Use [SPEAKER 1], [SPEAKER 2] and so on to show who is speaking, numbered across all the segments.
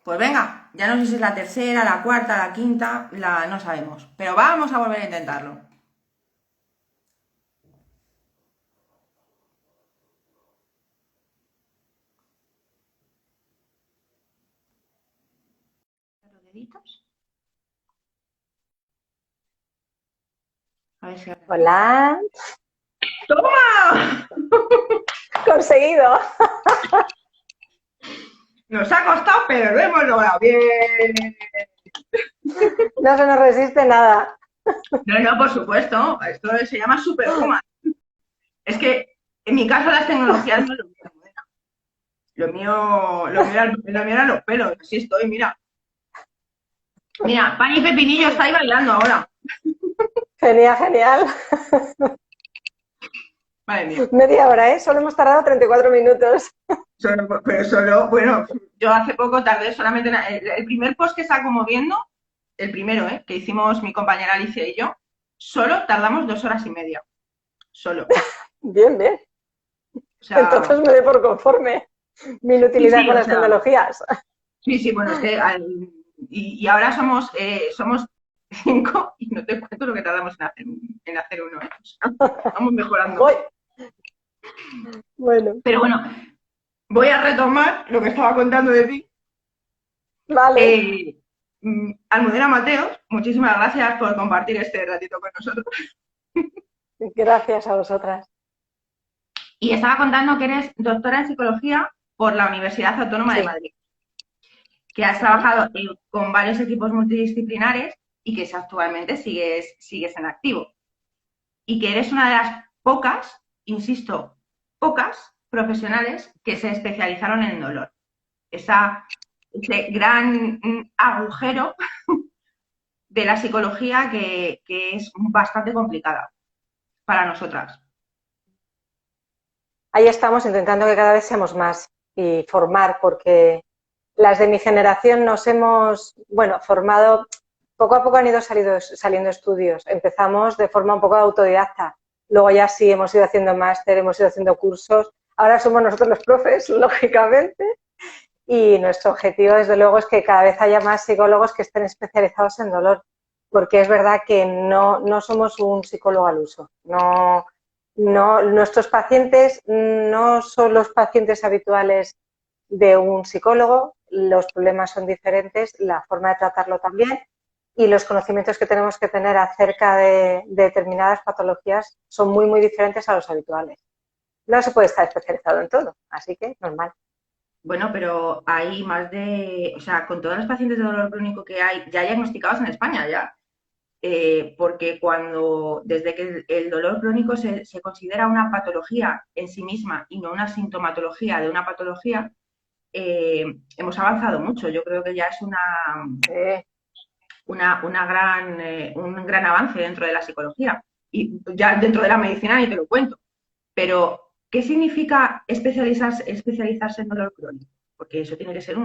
[SPEAKER 1] Pues venga, ya no sé si es la tercera, la cuarta, la quinta, no sabemos. Pero vamos a volver a intentarlo. Los deditos. A ver si ahora sí.
[SPEAKER 2] Hola,
[SPEAKER 1] ¡Toma!
[SPEAKER 2] conseguido.
[SPEAKER 1] Nos ha costado, pero lo hemos logrado bien.
[SPEAKER 2] No se nos resiste nada.
[SPEAKER 1] No, no, por supuesto. Esto se llama superwoman. Es que en mi caso las tecnologías no es lo mío. Lo mío eran los pelos. Así estoy, mira. Mira, Pan y Pepinillo está ahí bailando ahora.
[SPEAKER 2] Genial, genial.
[SPEAKER 1] Madre mía.
[SPEAKER 2] Media hora, ¿eh? Solo hemos tardado 34 minutos.
[SPEAKER 1] Pero solo, bueno, yo hace poco tardé solamente el primer post que saco moviendo, el primero, que hicimos mi compañera Alicia y yo, solo tardamos 2 horas y media. Solo.
[SPEAKER 2] Bien, bien.
[SPEAKER 1] O sea,
[SPEAKER 2] Entonces me doy por conforme mi
[SPEAKER 1] sí,
[SPEAKER 2] inutilidad
[SPEAKER 1] sí,
[SPEAKER 2] con
[SPEAKER 1] o
[SPEAKER 2] las
[SPEAKER 1] sea,
[SPEAKER 2] tecnologías.
[SPEAKER 1] sí, sí, bueno, es que y ahora somos 5 y no te cuento lo que tardamos en hacer uno, ¿eh? O sea, vamos mejorando.
[SPEAKER 2] Voy. Bueno,
[SPEAKER 1] Pero bueno, voy a retomar lo que estaba contando de ti.
[SPEAKER 2] vale.
[SPEAKER 1] Eh, Almudena Mateos, muchísimas gracias por compartir este ratito con nosotros.
[SPEAKER 2] Gracias a vosotras.
[SPEAKER 1] Y estaba contando que eres doctora en psicología por la Universidad Autónoma de
[SPEAKER 2] Sí.
[SPEAKER 1] Madrid, que has
[SPEAKER 2] Ujú.
[SPEAKER 1] trabajado con varios equipos multidisciplinares y que actualmente sigues en activo. Y que eres una de las pocas, insisto, pocas profesionales que se especializaron en dolor. Ese gran agujero de la psicología que es bastante complicada para nosotras.
[SPEAKER 2] Ahí estamos intentando que cada vez seamos más y formar, porque las de mi generación nos hemos, bueno, formado, poco a poco han ido saliendo estudios. Empezamos de forma un poco autodidacta, luego ya sí hemos ido haciendo máster, hemos ido haciendo cursos. Ahora somos nosotros los profes, lógicamente, y nuestro objetivo, desde luego, es que cada vez haya más psicólogos que estén especializados en dolor, porque es verdad que no somos un psicólogo al uso. No, nuestros pacientes no son los pacientes habituales de un psicólogo, los problemas son diferentes, la forma de tratarlo también y los conocimientos que tenemos que tener acerca de determinadas patologías son muy, muy diferentes a los habituales. No se puede estar especializado en todo, así que normal.
[SPEAKER 1] Bueno, pero hay más de, o sea, con todos los pacientes de dolor crónico que hay, ya diagnosticados en España, ya, porque desde que el dolor crónico se considera una patología en sí misma y no una sintomatología de una patología, hemos avanzado mucho. Yo creo que ya es
[SPEAKER 2] Sí.
[SPEAKER 1] un gran avance dentro de la psicología y ya dentro de la medicina ni te lo cuento. Pero, ¿qué significa especializarse en dolor crónico? Porque eso tiene que ser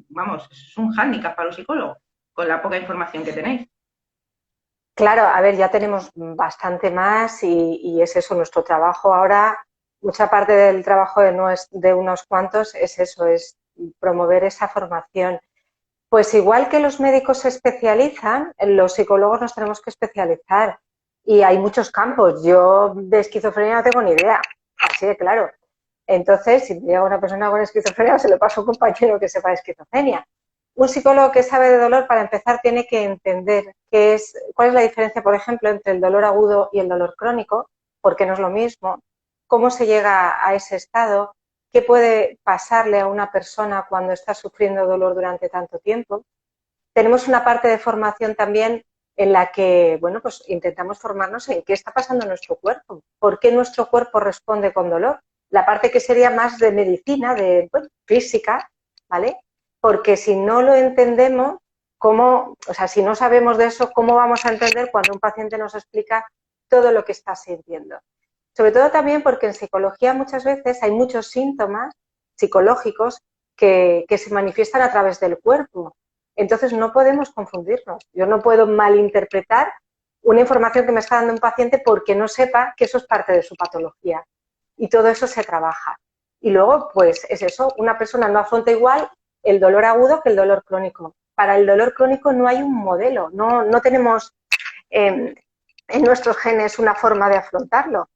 [SPEAKER 1] vamos, es un hándicap para los psicólogos, con la poca información que tenéis.
[SPEAKER 2] Claro, a ver, ya tenemos bastante más y es eso, nuestro trabajo ahora, mucha parte del trabajo de unos cuantos es eso, es promover esa formación. Pues igual que los médicos se especializan, los psicólogos nos tenemos que especializar y hay muchos campos. Yo de esquizofrenia no tengo ni idea, así de claro. Entonces, si me llega una persona con esquizofrenia, se lo paso a un compañero que sepa de esquizofrenia. Un psicólogo que sabe de dolor, para empezar, tiene que entender cuál es la diferencia, por ejemplo, entre el dolor agudo y el dolor crónico, porque no es lo mismo, cómo se llega a ese estado, qué puede pasarle a una persona cuando está sufriendo dolor durante tanto tiempo. Tenemos una parte de formación también en la que, bueno, pues intentamos formarnos en qué está pasando en nuestro cuerpo, por qué nuestro cuerpo responde con dolor. La parte que sería más de medicina, bueno, física, ¿vale? Porque si no lo entendemos, o sea, si no sabemos de eso, ¿cómo vamos a entender cuando un paciente nos explica todo lo que está sintiendo? Sobre todo también porque en psicología muchas veces hay muchos síntomas psicológicos que se manifiestan a través del cuerpo. Entonces no podemos confundirnos. Yo no puedo malinterpretar una información que me está dando un paciente porque no sepa que eso es parte de su patología. Y todo eso se trabaja. Y luego, pues es eso, una persona no afronta igual el dolor agudo que el dolor crónico. Para el dolor crónico no hay un modelo, no tenemos en nuestros genes una forma de afrontarlo.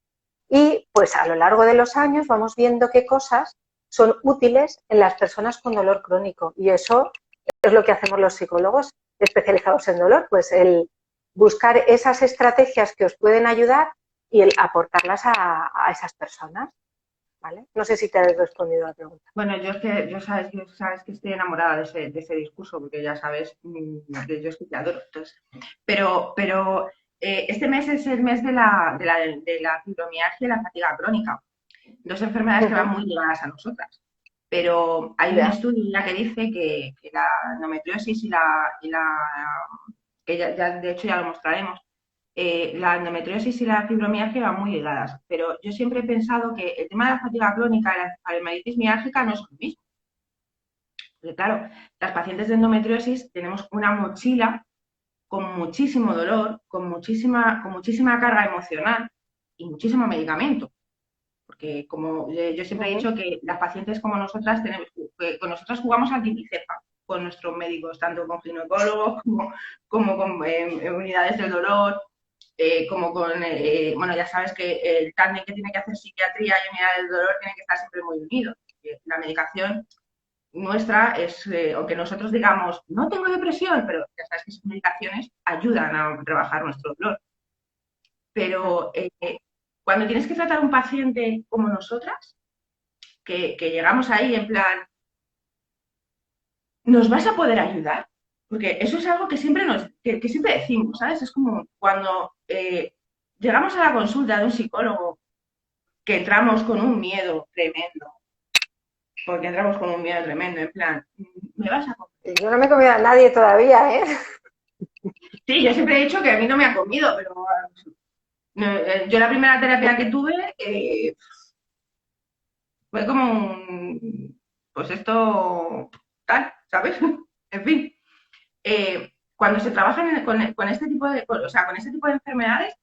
[SPEAKER 2] Y pues a lo largo de los años vamos viendo qué cosas son útiles en las personas con dolor crónico. Y eso es lo que hacemos los psicólogos especializados en dolor, pues el buscar esas estrategias que os pueden ayudar y el aportarlas a esas personas. ¿Vale? No sé si te has respondido a la pregunta.
[SPEAKER 1] Bueno, yo sabes que estoy enamorada de ese discurso, porque ya sabes que yo es que te adoro. Entonces, pero este mes es el mes de la fibromialgia y la fatiga crónica. Dos enfermedades que van muy ligadas a nosotras. Pero hay un estudio ya que dice que la endometriosis que ya de hecho ya lo mostraremos, la endometriosis y la fibromialgia van muy ligadas, pero yo siempre he pensado que el tema de la fatiga crónica y la encefalomelitis miálgica no es lo mismo. Porque claro, las pacientes de endometriosis tenemos una mochila con muchísimo dolor, con muchísima carga emocional y muchísimo medicamento. Porque como yo siempre he dicho que las pacientes como nosotras con nosotras jugamos al tipicepa con nuestros médicos, tanto con ginecólogos como con unidades del dolor, como con, bueno, ya sabes que el tándem que tiene que hacer psiquiatría y unidad del dolor tiene que estar siempre muy unido. La medicación nuestra es, aunque nosotros digamos, no tengo depresión, pero ya sabes que esas medicaciones ayudan a rebajar nuestro dolor. Pero cuando tienes que tratar a un paciente como nosotras, que llegamos ahí en plan, ¿nos vas a poder ayudar? Porque eso es algo que siempre que siempre decimos, ¿sabes? Es como cuando llegamos a la consulta de un psicólogo que entramos con un miedo tremendo, porque entramos con un miedo tremendo, en plan, ¿me vas a comer?
[SPEAKER 2] Yo no me he comido a nadie todavía, ¿eh?
[SPEAKER 1] Sí, yo siempre he dicho que a mí no me ha comido, pero yo la primera terapia que tuve fue como pues esto, tal, ¿sabes? En fin. Cuando se trabaja con este tipo de, o sea, con este tipo de enfermedades,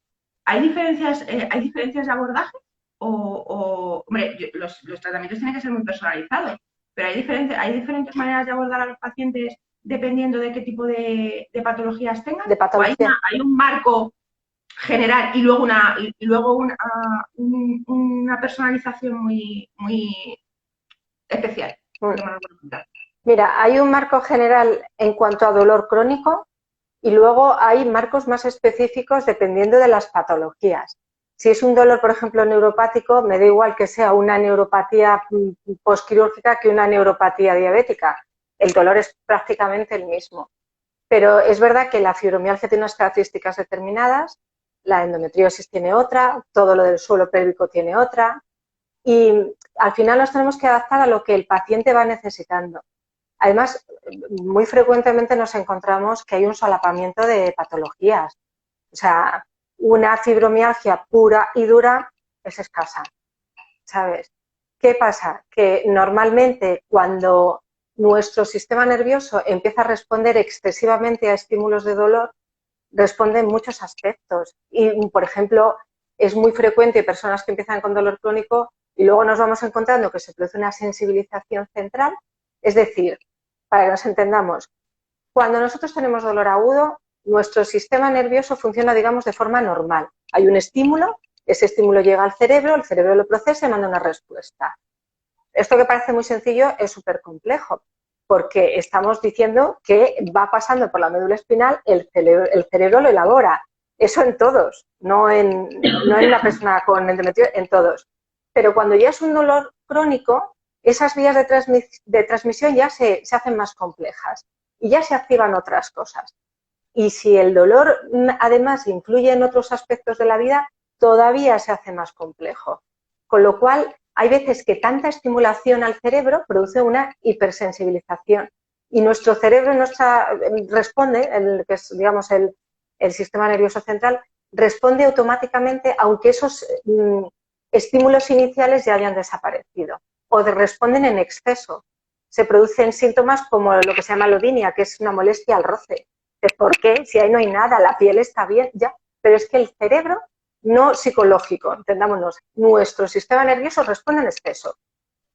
[SPEAKER 1] ¿hay diferencias de abordaje? Hombre, los tratamientos tienen que ser muy personalizados, pero hay diferentes maneras de abordar a los pacientes dependiendo de qué tipo de patologías tengan.
[SPEAKER 2] De patología.
[SPEAKER 1] Hay un marco general y luego una personalización muy especial.
[SPEAKER 2] Mira, hay un marco general en cuanto a dolor crónico y luego hay marcos más específicos dependiendo de las patologías. Si es un dolor, por ejemplo, neuropático, me da igual que sea una neuropatía postquirúrgica que una neuropatía diabética. El dolor es prácticamente el mismo. Pero es verdad que la fibromialgia tiene unas características determinadas, la endometriosis tiene otra, todo lo del suelo pélvico tiene otra, y al final nos tenemos que adaptar a lo que el paciente va necesitando. Además, muy frecuentemente nos encontramos que hay un solapamiento de patologías. O sea, una fibromialgia pura y dura es escasa, ¿sabes? ¿Qué pasa? Que normalmente cuando nuestro sistema nervioso empieza a responder excesivamente a estímulos de dolor, responde en muchos aspectos. Y, por ejemplo, es muy frecuente personas que empiezan con dolor crónico y luego nos vamos encontrando que se produce una sensibilización central. Es decir, para que nos entendamos, cuando nosotros tenemos dolor agudo, nuestro sistema nervioso funciona, digamos, de forma normal. Hay un estímulo, ese estímulo llega al cerebro, el cerebro lo procesa y manda una respuesta. Esto que parece muy sencillo es súper complejo, porque estamos diciendo que va pasando por la médula espinal, el cerebro lo elabora. Eso en todos, no en una persona con endometriosis, en todos. Pero cuando ya es un dolor crónico, esas vías de transmisión ya se hacen más complejas y ya se activan otras cosas. Y si el dolor además influye en otros aspectos de la vida, todavía se hace más complejo. Con lo cual, hay veces que tanta estimulación al cerebro produce una hipersensibilización y nuestro cerebro responde, que es, digamos, el sistema nervioso central, responde automáticamente aunque esos estímulos iniciales ya hayan desaparecido o responden en exceso. Se producen síntomas como lo que se llama lodinia, que es una molestia al roce. ¿Por qué? Si ahí no hay nada, la piel está bien, ya. Pero es que el cerebro, no psicológico, entendámonos, nuestro sistema nervioso responde en exceso.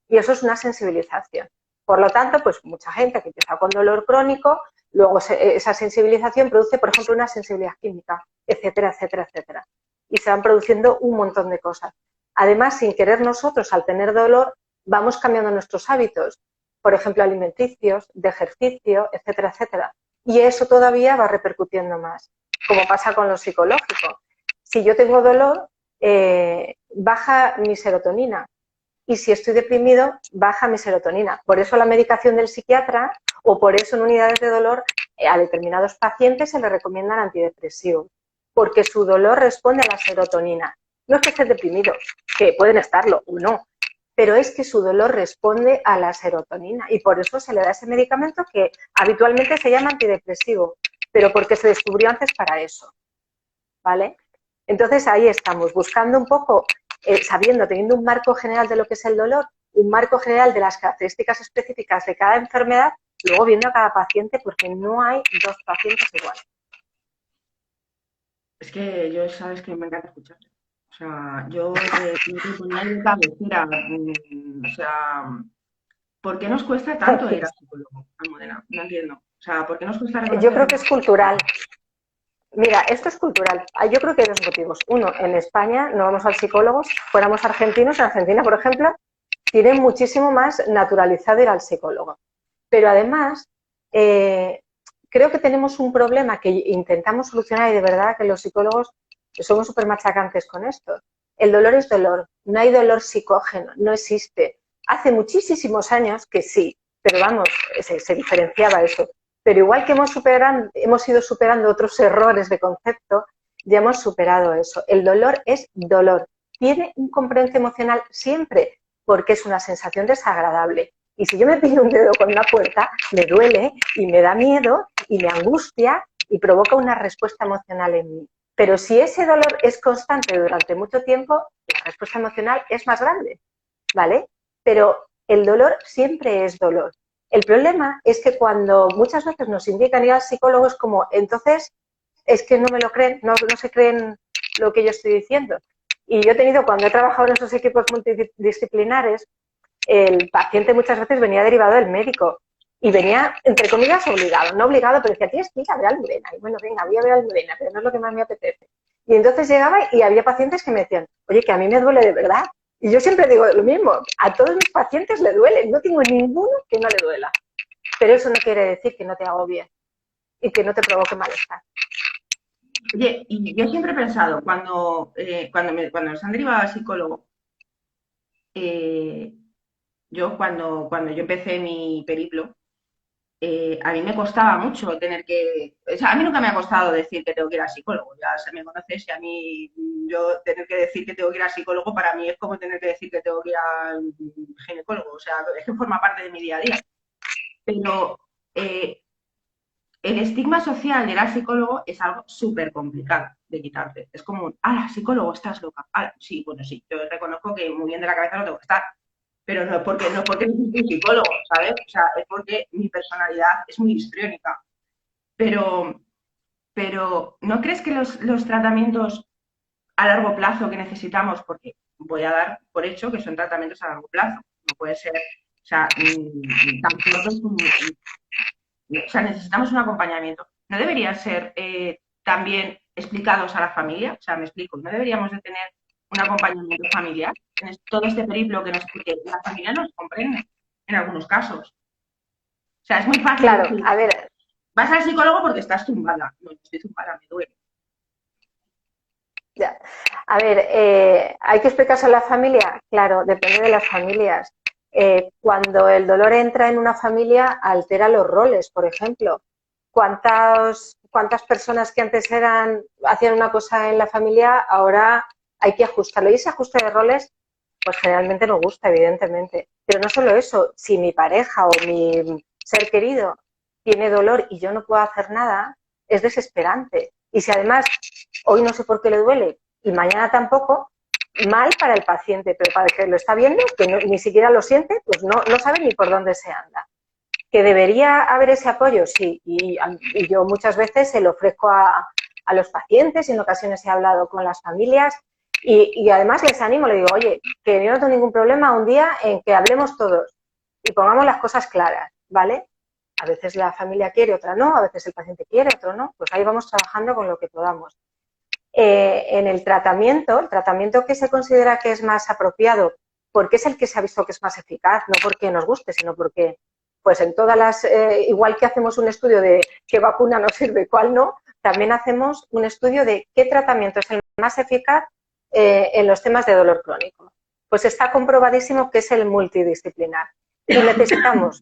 [SPEAKER 2] Y eso es una sensibilización. Por lo tanto, pues mucha gente que empieza con dolor crónico, luego esa sensibilización produce, por ejemplo, una sensibilidad química, etcétera, etcétera, etcétera. Y se van produciendo un montón de cosas. Además, sin querer nosotros, al tener dolor, vamos cambiando nuestros hábitos, por ejemplo, alimenticios, de ejercicio, etcétera, etcétera. Y eso todavía va repercutiendo más, como pasa con lo psicológico. Si yo tengo dolor, baja mi serotonina. Y si estoy deprimido, baja mi serotonina. Por eso la medicación del psiquiatra, o por eso en unidades de dolor, a determinados pacientes se les recomiendan antidepresivos, porque su dolor responde a la serotonina. No es que estén deprimidos, que pueden estarlo o no, pero es que su dolor responde a la serotonina y por eso se le da ese medicamento que habitualmente se llama antidepresivo, pero porque se descubrió antes para eso, ¿vale? Entonces ahí estamos, buscando un poco, sabiendo, teniendo un marco general de lo que es el dolor, un marco general de las características específicas de cada enfermedad, luego viendo a cada paciente, porque no hay dos pacientes iguales.
[SPEAKER 1] Es que yo, sabes que me encanta escucharte. O sea, yo te ponía de cabecera. O sea, ¿por qué nos cuesta tanto ir al psicólogo, Almudena? No entiendo. O sea, ¿por qué nos cuesta
[SPEAKER 2] Yo creo
[SPEAKER 1] reconocer?
[SPEAKER 2] que es cultural. Mira, esto es cultural. Yo creo que hay dos motivos. Uno, en España no vamos al psicólogo. Fuéramos argentinos, en Argentina, por ejemplo, tienen muchísimo más naturalizado ir al psicólogo. Pero además, creo que tenemos un problema que intentamos solucionar y de verdad que los psicólogos somos súper machacantes con esto. El dolor es dolor, no hay dolor psicógeno, no existe. Hace muchísimos años que sí, pero vamos, se diferenciaba eso. Pero igual que hemos ido superando otros errores de concepto, ya hemos superado eso. El dolor es dolor. Tiene un componente emocional siempre, porque es una sensación desagradable. Y si yo me pillo un dedo con una puerta, me duele y me da miedo y me angustia y provoca una respuesta emocional en mí. Pero si ese dolor es constante durante mucho tiempo, la respuesta emocional es más grande, ¿vale? Pero el dolor siempre es dolor. El problema es que cuando muchas veces nos indican ir al psicólogo es como, entonces, es que no me lo creen, no se creen lo que yo estoy diciendo. Y yo he tenido, cuando he trabajado en esos equipos multidisciplinares, el paciente muchas veces venía derivado del médico y venía, entre comillas, obligado, no obligado, pero decía, tienes que ir a ver a Almudena. Y bueno, venga, voy a ver a Almudena, pero no es lo que más me apetece. Y entonces llegaba y había pacientes que me decían, oye, que a mí me duele de verdad. Y yo siempre digo lo mismo, a todos mis pacientes le duele, no tengo ninguno que no le duela. Pero eso no quiere decir que no te agobie y que no te provoque malestar.
[SPEAKER 1] Oye, y yo siempre he pensado, cuando nos han derivado al psicólogo, eh, cuando yo empecé mi periplo, a mí me costaba mucho tener que, o sea, a mí nunca me ha costado decir que tengo que ir al psicólogo, ya se me conoces y a mí yo tener que decir que tengo que ir al psicólogo para mí es como tener que decir que tengo que ir al ginecólogo, o sea, es que forma parte de mi día a día. Pero el estigma social de ir al psicólogo es algo súper complicado de quitarte. Es como, psicólogo, estás loca. Sí, bueno, sí, yo reconozco que muy bien de la cabeza no tengo que estar, pero no es porque soy un psicólogo, ¿sabes? O sea, es porque mi personalidad es muy histriónica. Pero, pero ¿no crees que los tratamientos a largo plazo que necesitamos, porque voy a dar por hecho que son tratamientos a largo plazo, no puede ser, o sea, tan cortos como, o sea, necesitamos un acompañamiento. ¿No deberían ser también explicados a la familia? O sea, me explico, ¿no deberíamos de tener un acompañamiento familiar en todo este periplo que nos explique? La familia nos comprende en algunos casos. O sea, es muy fácil
[SPEAKER 2] Claro,
[SPEAKER 1] decir,
[SPEAKER 2] a ver,
[SPEAKER 1] vas al psicólogo porque estás tumbada. No, estoy tumbada, me duele.
[SPEAKER 2] ya. A ver, ¿hay que explicarse a la familia? Claro, depende de las familias. Cuando el dolor entra en una familia, altera los roles, por ejemplo. ¿Cuántas personas que antes hacían una cosa en la familia, ahora hay que ajustarlo? Y ese ajuste de roles, pues generalmente no gusta, evidentemente. Pero no solo eso, si mi pareja o mi ser querido tiene dolor y yo no puedo hacer nada, es desesperante. Y si además hoy no sé por qué le duele y mañana tampoco, mal para el paciente, pero para el que lo está viendo, que ni siquiera lo siente, pues no sabe ni por dónde se anda. ¿Que debería haber ese apoyo? Sí, y yo muchas veces se lo ofrezco a los pacientes y en ocasiones he hablado con las familias y además les animo, les digo, oye, que yo no tengo ningún problema un día en que hablemos todos Y pongamos las cosas claras, ¿vale? A veces la familia quiere, otra no, a veces el paciente quiere, otro no. Pues ahí vamos trabajando con lo que podamos. En el tratamiento que se considera que es más apropiado, porque es el que se ha visto que es más eficaz, no porque nos guste, sino porque, pues en todas las, igual que hacemos un estudio de qué vacuna nos sirve y cuál no, también hacemos un estudio de qué tratamiento es el más eficaz en los temas de dolor crónico. Pues está comprobadísimo que es el multidisciplinar. Y necesitamos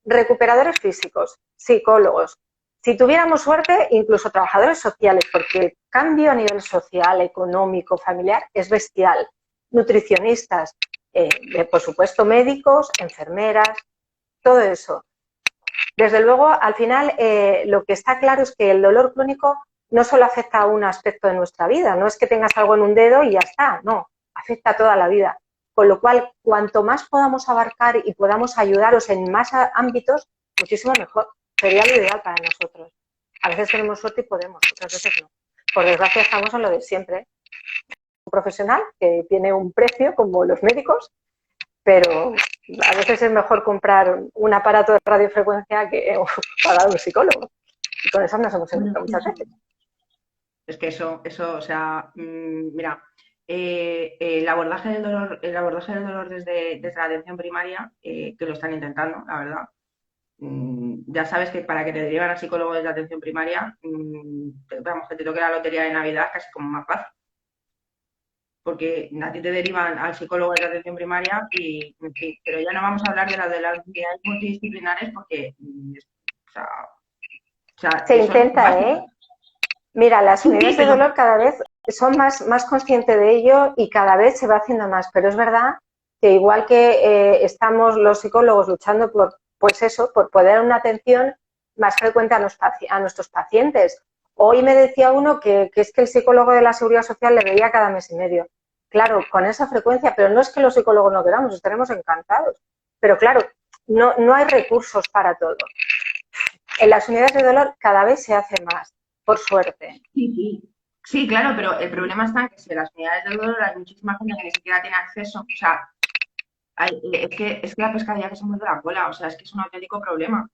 [SPEAKER 2] recuperadores físicos, psicólogos, si tuviéramos suerte, incluso trabajadores sociales, porque el cambio a nivel social, económico, familiar es bestial. Nutricionistas, por supuesto médicos, enfermeras, todo eso. Desde luego, al final, lo que está claro es que el dolor crónico no solo afecta a un aspecto de nuestra vida, no es que tengas algo en un dedo y ya está, no, afecta a toda la vida. Con lo cual, cuanto más podamos abarcar y podamos ayudaros en más ámbitos, muchísimo mejor. Sería lo ideal para nosotros. A veces tenemos suerte y podemos, otras veces no. Por desgracia estamos en lo de siempre. Un profesional que tiene un precio, como los médicos, pero a veces es mejor comprar un aparato de radiofrecuencia que pagar un psicólogo. Y con eso nos hemos encontrado muchas veces.
[SPEAKER 1] Es que o sea, mira, el abordaje del dolor desde la atención primaria, que lo están intentando, la verdad. Ya sabes que para que te derivan al psicólogo desde la atención primaria, vamos, que te toque la lotería de Navidad casi como más fácil. Porque a ti te derivan al psicólogo de la atención primaria y, en fin, pero ya no vamos a hablar de las unidades multidisciplinares porque,
[SPEAKER 2] Se
[SPEAKER 1] que son
[SPEAKER 2] intenta,
[SPEAKER 1] básicas.
[SPEAKER 2] Mira, las
[SPEAKER 1] Sí, sí,
[SPEAKER 2] unidades de
[SPEAKER 1] pero
[SPEAKER 2] dolor cada vez son más conscientes de ello y cada vez se va haciendo más, pero es verdad que igual que estamos los psicólogos luchando por, pues eso, por poder dar una atención más frecuente a nuestros pacientes. Hoy me decía uno que es que el psicólogo de la Seguridad Social le veía cada mes y medio. Claro, con esa frecuencia, pero no es que los psicólogos no queramos, estaremos encantados. Pero claro, no hay recursos para todo. En las unidades de dolor cada vez se hace más, por suerte.
[SPEAKER 1] sí, sí. Sí, claro, pero el problema está en que si en las unidades de dolor hay muchísima gente que ni siquiera tiene acceso, o sea, es que la pescadilla que se muerde la cola, o sea, es que es un auténtico problema.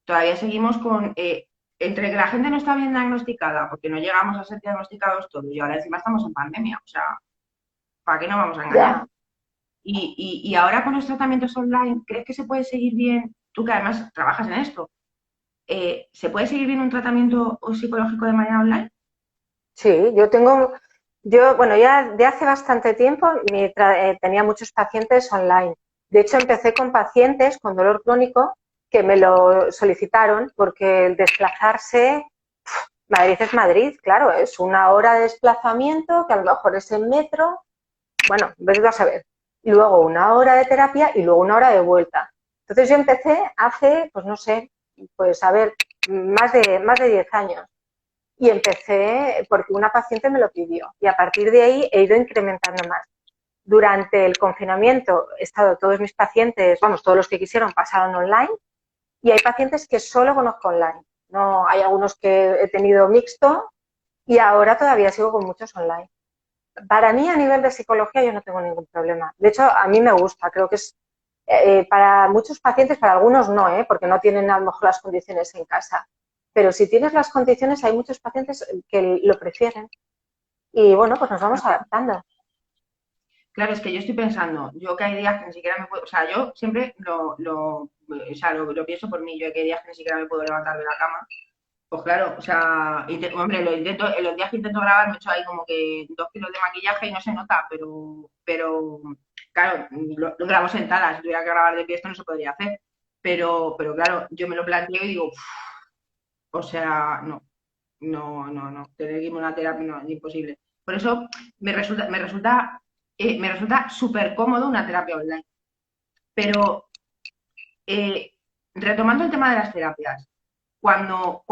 [SPEAKER 1] Todavía seguimos con, entre que la gente no está bien diagnosticada, porque no llegamos a ser diagnosticados todos, y ahora encima estamos en pandemia, o sea, ¿para qué nos vamos a engañar?
[SPEAKER 2] Ya.
[SPEAKER 1] Y ahora con los tratamientos online, ¿crees que se puede seguir bien? Tú que además trabajas en esto, ¿se puede seguir bien un tratamiento psicológico de manera online?
[SPEAKER 2] Sí, bueno, ya de hace bastante tiempo tenía muchos pacientes online. De hecho, empecé con pacientes con dolor crónico que me lo solicitaron porque el desplazarse, Madrid es Madrid, claro, es una hora de desplazamiento que a lo mejor es en metro, bueno, ves a saber. Y luego una hora de terapia y luego una hora de vuelta. Entonces yo empecé hace, pues no sé, pues a ver, más de 10 años. Y empecé porque una paciente me lo pidió y a partir de ahí he ido incrementando más. Durante el confinamiento he estado todos mis pacientes, vamos, todos los que quisieron pasaron online y hay pacientes que solo conozco online. No, hay algunos que he tenido mixto y ahora todavía sigo con muchos online. Para mí a nivel de psicología yo no tengo ningún problema. De hecho, a mí me gusta, creo que es para muchos pacientes, para algunos no, porque no tienen a lo mejor las condiciones en casa. Pero si tienes las condiciones, hay muchos pacientes que lo prefieren. Y bueno, pues nos vamos adaptando.
[SPEAKER 1] Claro, es que yo estoy pensando, yo que hay días que ni siquiera me puedo, o sea, yo siempre lo pienso por mí, yo que hay días que ni siquiera me puedo levantar de la cama. Pues claro, o sea, hombre, lo intento, en los días que intento grabar me echo ahí como que 2 kilos de maquillaje y no se nota, pero claro, lo grabo sentada, si tuviera que grabar de pie esto no se podría hacer. Pero claro, yo me lo planteo y digo, "Uf, o sea, no, no, no, no, tener que irme a una terapia no, es imposible. Por eso me resulta súper cómodo una terapia online. Pero eh, retomando el tema de las terapias, cuando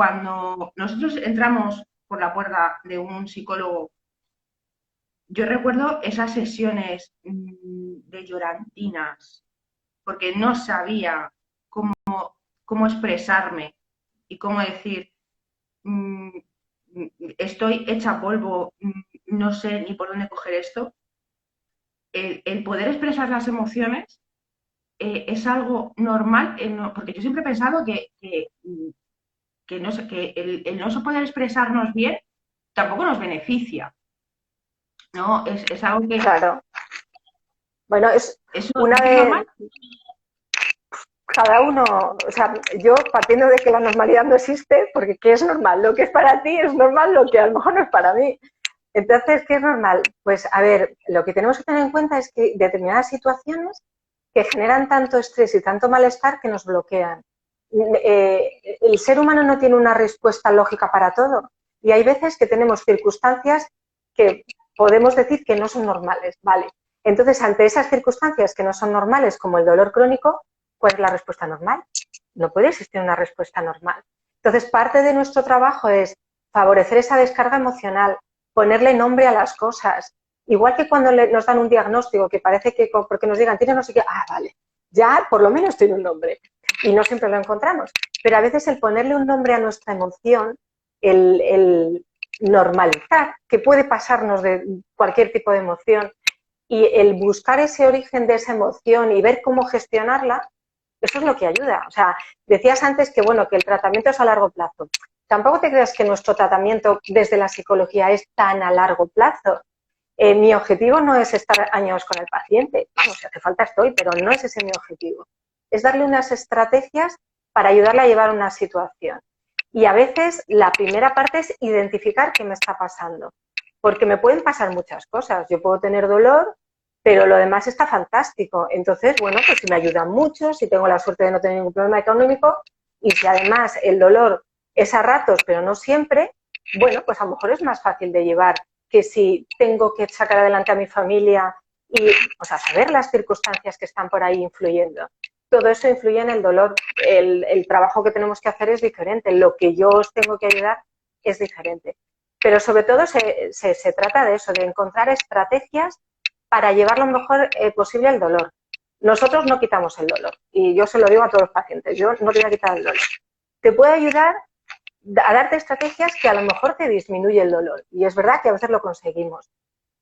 [SPEAKER 1] nosotros entramos por la puerta de un psicólogo, yo recuerdo esas sesiones de llorantinas, porque no sabía cómo expresarme y cómo decir, mm, estoy hecha polvo, no sé ni por dónde coger esto. El poder expresar las emociones es algo normal, porque yo siempre he pensado que no sé, que el no poder expresarnos bien tampoco nos beneficia, ¿no? Es algo que...
[SPEAKER 2] Claro. Bueno, es
[SPEAKER 1] ¿Eso
[SPEAKER 2] una
[SPEAKER 1] es normal?
[SPEAKER 2] de cada uno, o sea, yo partiendo de que la normalidad no existe, porque ¿qué es normal? Lo que es para ti es normal, lo que a lo mejor no es para mí. Entonces, ¿qué es normal? Pues, a ver, lo que tenemos que tener en cuenta es que determinadas situaciones que generan tanto estrés y tanto malestar que nos bloquean. El ser humano no tiene una respuesta lógica para todo y hay veces que tenemos circunstancias que podemos decir que no son normales, ¿vale? Entonces, ante esas circunstancias que no son normales, como el dolor crónico, ¿cuál es la respuesta normal? No puede existir una respuesta normal. Entonces, parte de nuestro trabajo es favorecer esa descarga emocional, ponerle nombre a las cosas. Igual que cuando nos dan un diagnóstico que parece que porque nos digan, tiene no sé qué, vale, ya por lo menos tiene un nombre. Y no siempre lo encontramos. Pero a veces el ponerle un nombre a nuestra emoción, el normalizar, que puede pasarnos de cualquier tipo de emoción, y el buscar ese origen de esa emoción y ver cómo gestionarla, eso es lo que ayuda. O sea, decías antes que, bueno, que el tratamiento es a largo plazo. Tampoco te creas que nuestro tratamiento desde la psicología es tan a largo plazo. Mi objetivo no es estar años con el paciente, vamos, si hace falta estoy, pero no es ese mi objetivo. Es darle unas estrategias para ayudarle a llevar una situación. Y a veces la primera parte es identificar qué me está pasando, porque me pueden pasar muchas cosas. Yo puedo tener dolor, pero lo demás está fantástico. Entonces, bueno, pues si me ayudan mucho, si tengo la suerte de no tener ningún problema económico y si además el dolor es a ratos, pero no siempre, bueno, pues a lo mejor es más fácil de llevar que si tengo que sacar adelante a mi familia y, o sea, saber las circunstancias que están por ahí influyendo. Todo eso influye en el dolor. El trabajo que tenemos que hacer es diferente. Lo que yo os tengo que ayudar es diferente. Pero sobre todo se trata de eso, de encontrar estrategias para llevar lo mejor posible el dolor. Nosotros no quitamos el dolor y yo se lo digo a todos los pacientes, yo no te voy a quitar el dolor. Te puede ayudar a darte estrategias que a lo mejor te disminuye el dolor y es verdad que a veces lo conseguimos,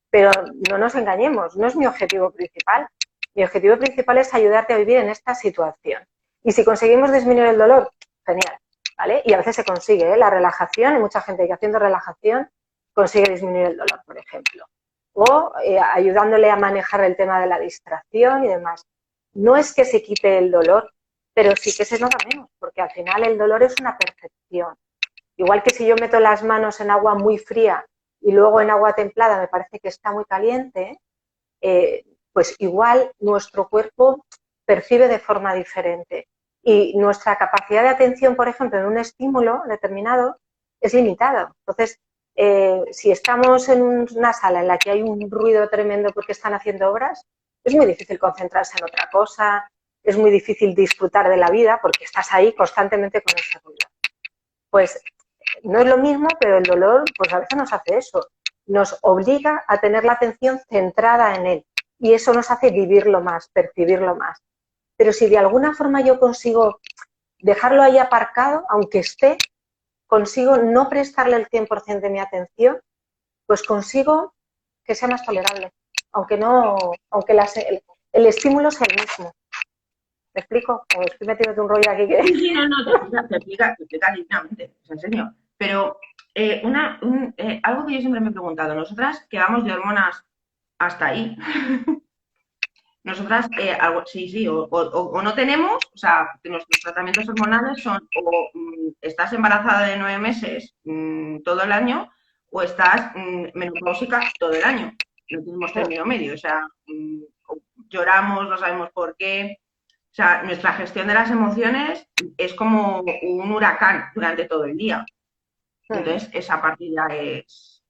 [SPEAKER 2] pero no nos engañemos, no es mi objetivo principal. Mi objetivo principal es ayudarte a vivir en esta situación. Y si conseguimos disminuir el dolor, genial, ¿vale? Y a veces se consigue, ¿eh? La relajación, hay mucha gente que haciendo relajación consigue disminuir el dolor, por ejemplo. O ayudándole a manejar el tema de la distracción y demás. No es que se quite el dolor, pero sí que se nota menos, porque al final el dolor es una percepción. Igual que si yo meto las manos en agua muy fría y luego en agua templada me parece que está muy caliente, pues igual nuestro cuerpo percibe de forma diferente. Y nuestra capacidad de atención, por ejemplo, en un estímulo determinado es limitada. Entonces, si estamos en una sala en la que hay un ruido tremendo porque están haciendo obras, es muy difícil concentrarse en otra cosa, es muy difícil disfrutar de la vida porque estás ahí constantemente con ese ruido. Pues no es lo mismo, pero el dolor, pues a veces nos hace eso. Nos obliga a tener la atención centrada en él. Y eso nos hace vivirlo más, percibirlo más. Pero si de alguna forma yo consigo dejarlo ahí aparcado, aunque esté, consigo no prestarle el 100% de mi atención, pues consigo que sea más tolerable. Aunque no, aunque el estímulo sea el mismo. ¿Me explico? O estoy metiéndote un rollo aquí que...
[SPEAKER 1] Sí, sí, no, no, te explica dignamente, os enseño. Pero algo que yo siempre me he preguntado, nosotras que vamos de hormonas hasta ahí, nosotras, sí, sí, o no tenemos, o sea, que nuestros tratamientos hormonales son o estás embarazada de 9 meses todo el año o estás menopáusica todo el año. No tenemos término medio, o sea, lloramos, no sabemos por qué. O sea, nuestra gestión de las emociones es como un huracán durante todo el día. Entonces, esa parte ya es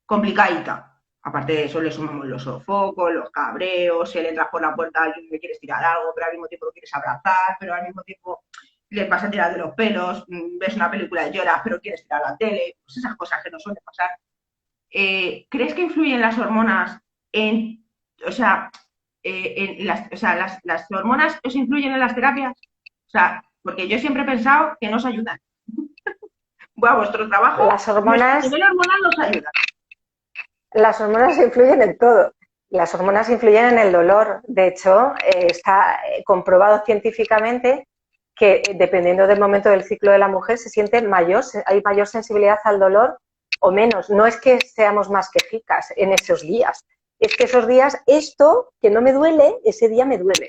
[SPEAKER 1] complicadita. Aparte de eso, le sumamos los sofocos, los cabreos, si le entras por la puerta y le quieres tirar algo, pero al mismo tiempo lo quieres abrazar, pero al mismo tiempo le vas a tirar de los pelos, ves una película y lloras, pero quieres tirar la tele, pues esas cosas que nos suelen pasar. ¿Crees que influyen las hormonas en, o sea, las hormonas os influyen en las terapias? O sea, porque yo siempre he pensado que nos ayudan. Bueno, vuestro trabajo,
[SPEAKER 2] Las
[SPEAKER 1] nuestro
[SPEAKER 2] hormonas
[SPEAKER 1] nivel hormonal nos ayuda.
[SPEAKER 2] Las hormonas influyen en todo. Las hormonas influyen en el dolor. De hecho, está comprobado científicamente que dependiendo del momento del ciclo de la mujer se siente hay mayor sensibilidad al dolor o menos. No es que seamos más quejicas en esos días, es que esos días, esto que no me duele, ese día me duele,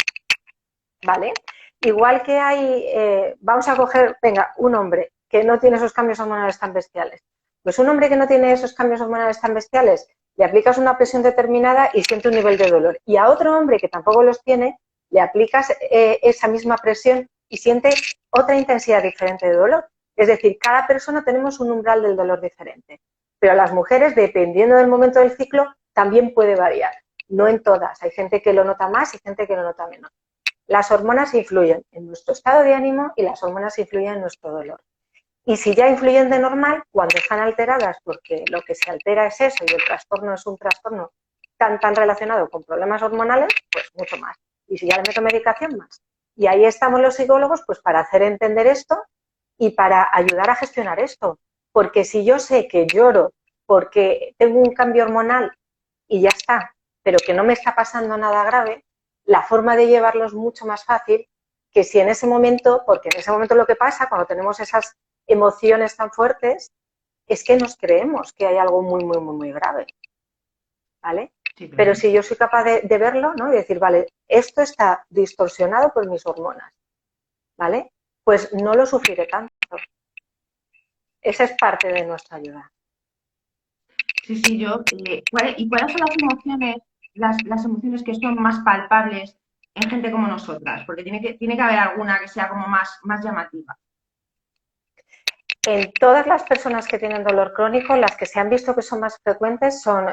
[SPEAKER 2] ¿vale? Igual que vamos a coger, venga, un hombre que no tiene esos cambios hormonales tan bestiales. Pues un hombre que no tiene esos cambios hormonales tan bestiales, le aplicas una presión determinada y siente un nivel de dolor. Y a otro hombre que tampoco los tiene, le aplicas esa misma presión y siente otra intensidad diferente de dolor. Es decir, cada persona tenemos un umbral del dolor diferente. Pero a las mujeres, dependiendo del momento del ciclo, también puede variar. No en todas. Hay gente que lo nota más y gente que lo nota menos. Las hormonas influyen en nuestro estado de ánimo y las hormonas influyen en nuestro dolor. Y si ya influyen de normal, cuando están alteradas, porque lo que se altera es eso y el trastorno es un trastorno tan relacionado con problemas hormonales, pues mucho más. Y si ya le meto medicación, más. Y ahí estamos los psicólogos pues para hacer entender esto y para ayudar a gestionar esto. Porque si yo sé que lloro porque tengo un cambio hormonal y ya está, pero que no me está pasando nada grave, la forma de llevarlo es mucho más fácil que si en ese momento, porque en ese momento lo que pasa cuando tenemos esas emociones tan fuertes es que nos creemos que hay algo muy grave, ¿vale?
[SPEAKER 1] Sí, claro.
[SPEAKER 2] Pero si yo soy capaz de verlo, ¿no? Y decir, vale, esto está distorsionado por mis hormonas, ¿vale? Pues no lo sufriré tanto. Esa es parte de nuestra ayuda.
[SPEAKER 1] Sí, sí, ¿y cuáles son las emociones, las emociones que son más palpables en gente como nosotras? Porque tiene que haber alguna que sea como más llamativa.
[SPEAKER 2] En todas las personas que tienen dolor crónico, las que se han visto que son más frecuentes son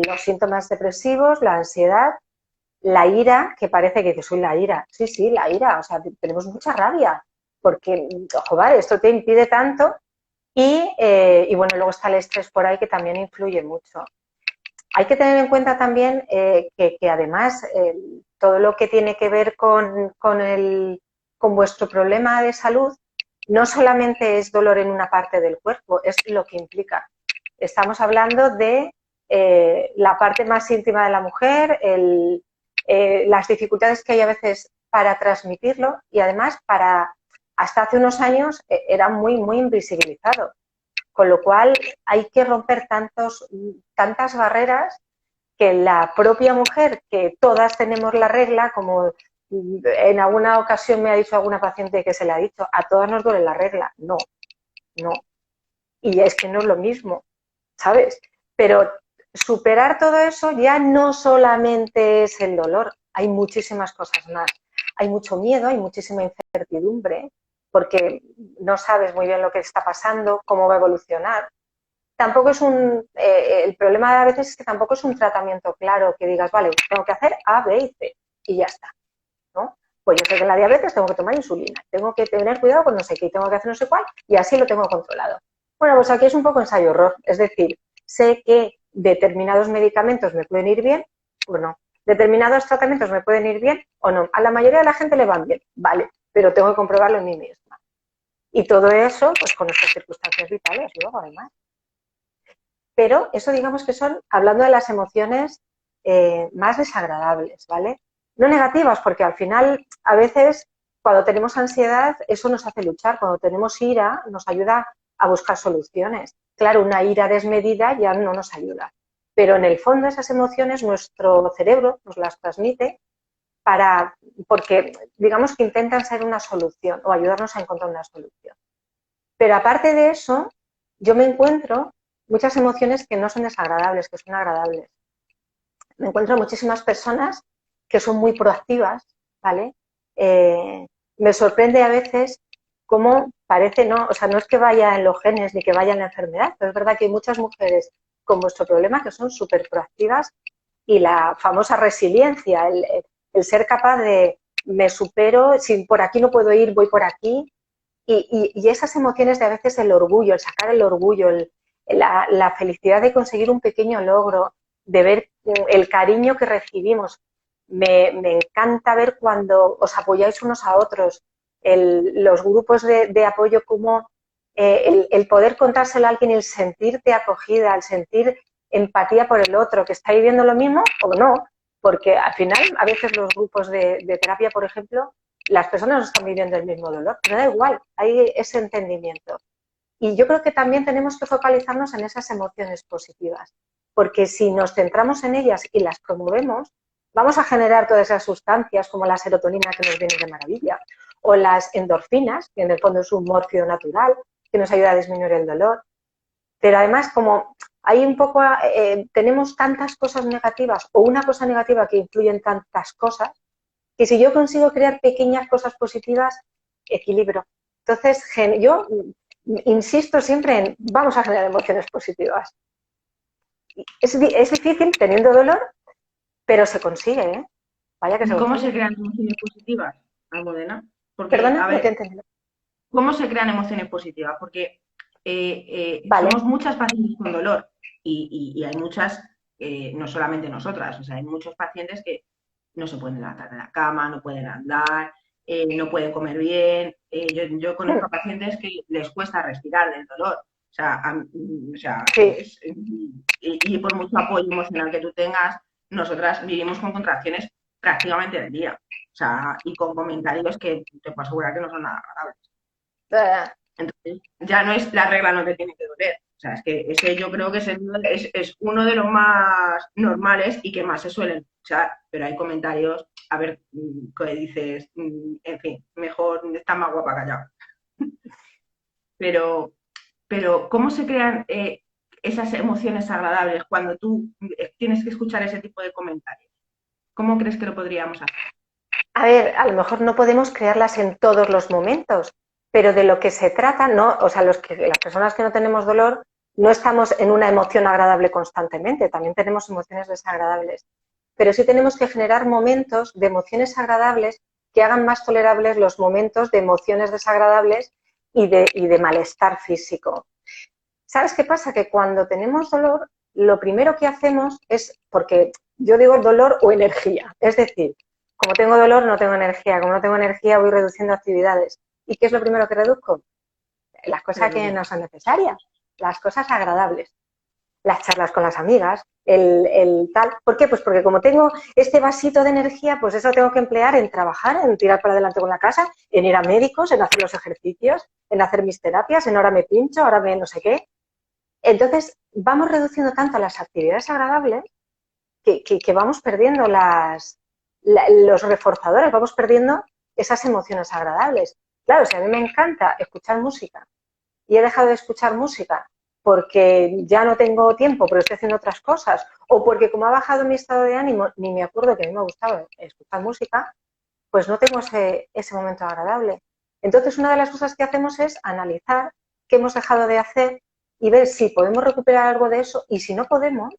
[SPEAKER 2] los síntomas depresivos, la ansiedad, la ira, que parece que soy la ira. Sí, sí, la ira. O sea, tenemos mucha rabia porque, joder, esto te impide tanto. Y bueno, luego está el estrés por ahí que también influye mucho. Hay que tener en cuenta también que además todo lo que tiene que ver con vuestro problema de salud no solamente es dolor en una parte del cuerpo, es lo que implica. Estamos hablando de la parte más íntima de la mujer, las dificultades que hay a veces para transmitirlo y además hasta hace unos años era muy invisibilizado. Con lo cual hay que romper tantas barreras que la propia mujer, que todas tenemos la regla, como en alguna ocasión me ha dicho alguna paciente que se le ha dicho, a todas nos duele la regla. No, no. Y es que no es lo mismo, ¿sabes? Pero superar todo eso ya no solamente es el dolor, hay muchísimas cosas más. Hay mucho miedo, hay muchísima incertidumbre, porque no sabes muy bien lo que está pasando, cómo va a evolucionar. Tampoco es el problema a veces es que tampoco es un tratamiento claro que digas, vale, tengo que hacer A, B y C y ya está, ¿no? Pues yo sé que en la diabetes tengo que tomar insulina, tengo que tener cuidado con no sé qué, tengo que hacer no sé cuál y así lo tengo controlado. Bueno, pues aquí es un poco ensayo-error, es decir, sé que determinados medicamentos me pueden ir bien o no, determinados tratamientos me pueden ir bien o no. A la mayoría de la gente le van bien, vale, pero tengo que comprobarlo en mí misma. Y todo eso, pues con nuestras circunstancias vitales, luego además. Pero eso digamos que son, hablando de las emociones más desagradables, ¿vale? No negativas, porque al final a veces cuando tenemos ansiedad eso nos hace luchar, cuando tenemos ira nos ayuda a buscar soluciones. Claro, una ira desmedida ya no nos ayuda, pero en el fondo esas emociones nuestro cerebro nos las transmite porque digamos que intentan ser una solución o ayudarnos a encontrar una solución. Pero aparte de eso, yo me encuentro muchas emociones que no son desagradables, que son agradables. Me encuentro muchísimas personas que son muy proactivas, ¿vale? Me sorprende a veces cómo parece, no, o sea, no es que vaya en los genes ni que vaya en la enfermedad, pero es verdad que hay muchas mujeres con vuestro problema que son súper proactivas y la famosa resiliencia, el ser capaz de me supero, si por aquí no puedo ir, voy por aquí, y esas emociones de a veces el orgullo, el sacar el orgullo, la felicidad de conseguir un pequeño logro, de ver el cariño que recibimos. Me encanta ver cuando os apoyáis unos a otros, los grupos de apoyo, como el poder contárselo a alguien, el sentirte acogida, el sentir empatía por el otro, que está viviendo lo mismo o no, porque al final a veces los grupos de terapia, por ejemplo, las personas no están viviendo el mismo dolor, pero da igual, hay ese entendimiento. Y yo creo que también tenemos que focalizarnos en esas emociones positivas, porque si nos centramos en ellas y las promovemos, vamos a generar todas esas sustancias como la serotonina que nos viene de maravilla, o las endorfinas, que en el fondo es un morfio natural, que nos ayuda a disminuir el dolor. Pero además, como hay un poco, tenemos tantas cosas negativas o una cosa negativa que influye en tantas cosas, que si yo consigo crear pequeñas cosas positivas, equilibro. Entonces, yo insisto siempre en vamos a generar emociones positivas. Es difícil teniendo dolor, pero se consigue, ¿eh? Vaya que se
[SPEAKER 1] ¿Cómo se
[SPEAKER 2] consigue.
[SPEAKER 1] crean emociones positivas, Almudena? Porque,
[SPEAKER 2] Perdona,
[SPEAKER 1] a
[SPEAKER 2] no te he
[SPEAKER 1] ver,
[SPEAKER 2] entendido.
[SPEAKER 1] ¿cómo se crean emociones positivas? Porque
[SPEAKER 2] Vale.
[SPEAKER 1] somos muchas pacientes con dolor y hay muchas, no solamente nosotras, o sea, hay muchos pacientes que no se pueden levantar de la cama, no pueden andar, no pueden comer bien. Yo conozco a pacientes que les cuesta respirar del dolor.
[SPEAKER 2] Sí,
[SPEAKER 1] Y por mucho apoyo emocional que tú tengas, nosotras vivimos con contracciones prácticamente del día. O sea, y con comentarios que te puedo asegurar que no son nada agradables. Entonces, ya no es la regla, no te tiene que doler. O sea, es que ese yo creo que es uno de los más normales y que más se suelen escuchar, pero hay comentarios, a ver, que dices, en fin, mejor está más guapa callado. Pero, pero ¿cómo se crean esas emociones agradables cuando tú tienes que escuchar ese tipo de comentarios? ¿Cómo crees que lo podríamos hacer?
[SPEAKER 2] a ver, a lo mejor no podemos crearlas en todos los momentos, pero de lo que se trata, no, o sea, las personas que no tenemos dolor no estamos en una emoción agradable constantemente, también tenemos emociones desagradables, pero sí tenemos que generar momentos de emociones agradables que hagan más tolerables los momentos de emociones desagradables y de malestar físico. ¿Sabes qué pasa? Que cuando tenemos dolor, lo primero que hacemos es, porque yo digo dolor o energía, es decir, como tengo dolor no tengo energía, como no tengo energía voy reduciendo actividades. ¿Y qué es lo primero que reduzco? Las cosas que no son necesarias, las cosas agradables, las charlas con las amigas, el tal. ¿Por qué? Pues porque como tengo este vasito de energía, pues eso tengo que emplear en trabajar, en tirar para adelante con la casa, en ir a médicos, en hacer los ejercicios, en hacer mis terapias, en ahora me pincho, ahora me no sé qué. Entonces, vamos reduciendo tanto las actividades agradables que vamos perdiendo los reforzadores, vamos perdiendo esas emociones agradables. Claro, si a mí me encanta escuchar música y he dejado de escuchar música porque ya no tengo tiempo, pero estoy haciendo otras cosas, o porque como ha bajado mi estado de ánimo, ni me acuerdo que a mí me gustaba escuchar música, pues no tengo ese momento agradable. Entonces, una de las cosas que hacemos es analizar qué hemos dejado de hacer y ver si podemos recuperar algo de eso y si no podemos,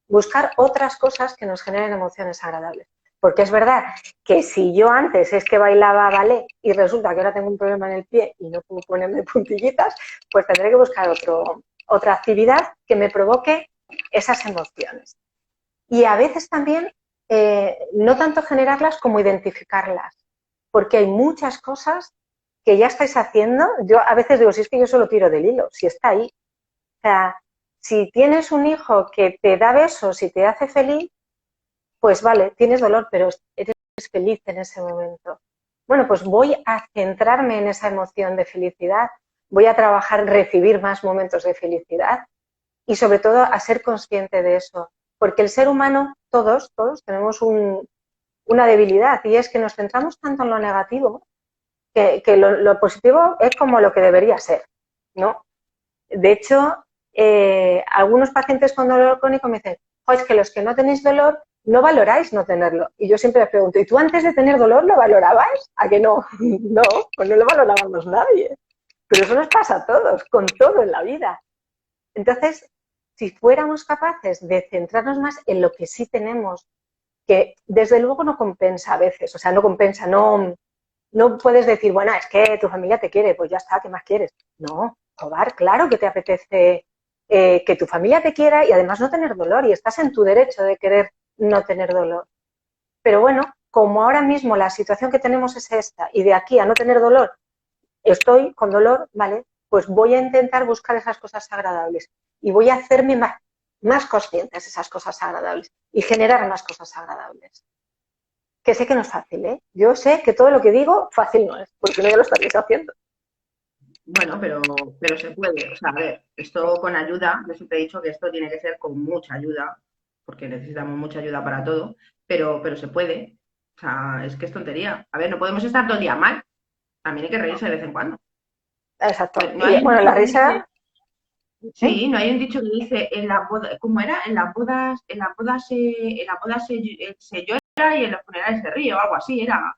[SPEAKER 2] buscar otras cosas que nos generen emociones agradables. Porque es verdad que si yo antes es que bailaba ballet y resulta que ahora tengo un problema en el pie y no puedo ponerme puntillitas, pues tendré que buscar otra actividad que me provoque esas emociones. Y a veces también no tanto generarlas como identificarlas, porque hay muchas cosas que ya estáis haciendo. Yo a veces digo, si es que yo solo tiro del hilo, si está ahí. O sea, si tienes un hijo que te da besos y te hace feliz, pues vale, tienes dolor, pero eres feliz en ese momento. Bueno, pues voy a centrarme en esa emoción de felicidad, voy a trabajar en recibir más momentos de felicidad y sobre todo a ser consciente de eso. Porque el ser humano, todos tenemos una debilidad y es que nos centramos tanto en lo negativo que lo positivo es como lo que debería ser, ¿no? De hecho, algunos pacientes con dolor crónico me dicen, oh, es que los que no tenéis dolor no valoráis no tenerlo. Y yo siempre les pregunto, ¿y tú antes de tener dolor lo valorabas? ¿A que no? No, pues no lo valorábamos nadie. Pero eso nos pasa a todos, con todo en la vida. Entonces, si fuéramos capaces de centrarnos más en lo que sí tenemos, que desde luego no compensa a veces, o sea, no compensa, no puedes decir, bueno, es que tu familia te quiere, pues ya está, ¿qué más quieres? No, joder, claro que te apetece que tu familia te quiera y además no tener dolor y estás en tu derecho de querer no tener dolor. Pero bueno, como ahora mismo la situación que tenemos es esta y de aquí a no tener dolor estoy con dolor, ¿vale? Pues voy a intentar buscar esas cosas agradables y voy a hacerme más. más conscientes de esas cosas agradables y generar más cosas agradables. Que sé que no es fácil, ¿eh? Yo sé que todo lo que digo fácil no es, porque no ya lo estaréis haciendo.
[SPEAKER 1] Bueno, pero se puede. O sea, a ver, esto con ayuda, yo siempre he dicho que esto tiene que ser con mucha ayuda, porque necesitamos mucha ayuda para todo, pero se puede. O sea, es que es tontería. A ver, no podemos estar todo el día mal. También hay que reírse de vez en cuando.
[SPEAKER 2] Exacto.
[SPEAKER 1] No
[SPEAKER 2] Y
[SPEAKER 1] hay un
[SPEAKER 2] bueno,
[SPEAKER 1] dicho
[SPEAKER 2] la
[SPEAKER 1] que dice,
[SPEAKER 2] risa, ¿eh?
[SPEAKER 1] sí, no hay un dicho que dice en la boda, ¿cómo era? En la boda se llora y en los funerales se ríe o algo así, era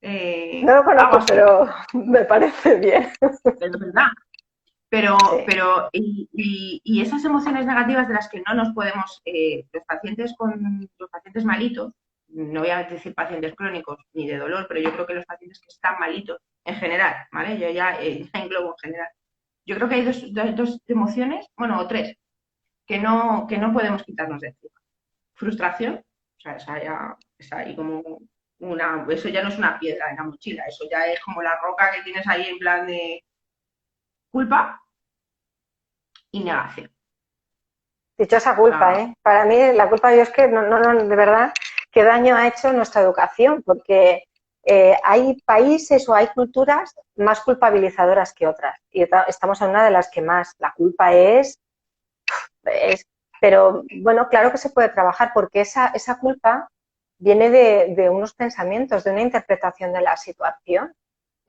[SPEAKER 2] No lo
[SPEAKER 1] algo
[SPEAKER 2] conozco,
[SPEAKER 1] así,
[SPEAKER 2] pero me parece bien.
[SPEAKER 1] es verdad. Pero,
[SPEAKER 2] Sí.
[SPEAKER 1] y esas emociones negativas de las que no nos podemos, los pacientes malitos, no voy a decir pacientes crónicos ni de dolor, pero yo creo que los pacientes que están malitos en general, ¿vale? Yo ya englobo en general. Yo creo que hay dos emociones, bueno, o tres, que no podemos quitarnos de encima. Frustración, o sea, esa ya está ahí como eso ya no es una piedra en la mochila, eso ya es como la roca que tienes ahí en plan de culpa y negación.
[SPEAKER 2] Dichosa
[SPEAKER 1] O
[SPEAKER 2] culpa,
[SPEAKER 1] sea,
[SPEAKER 2] ¿eh? Para mí la culpa yo es que de verdad, qué daño ha hecho nuestra educación, porque hay países o hay culturas más culpabilizadoras que otras. Y estamos en una de las que más. La culpa es, pero bueno, claro que se puede trabajar porque esa culpa viene de unos pensamientos, de una interpretación de la situación.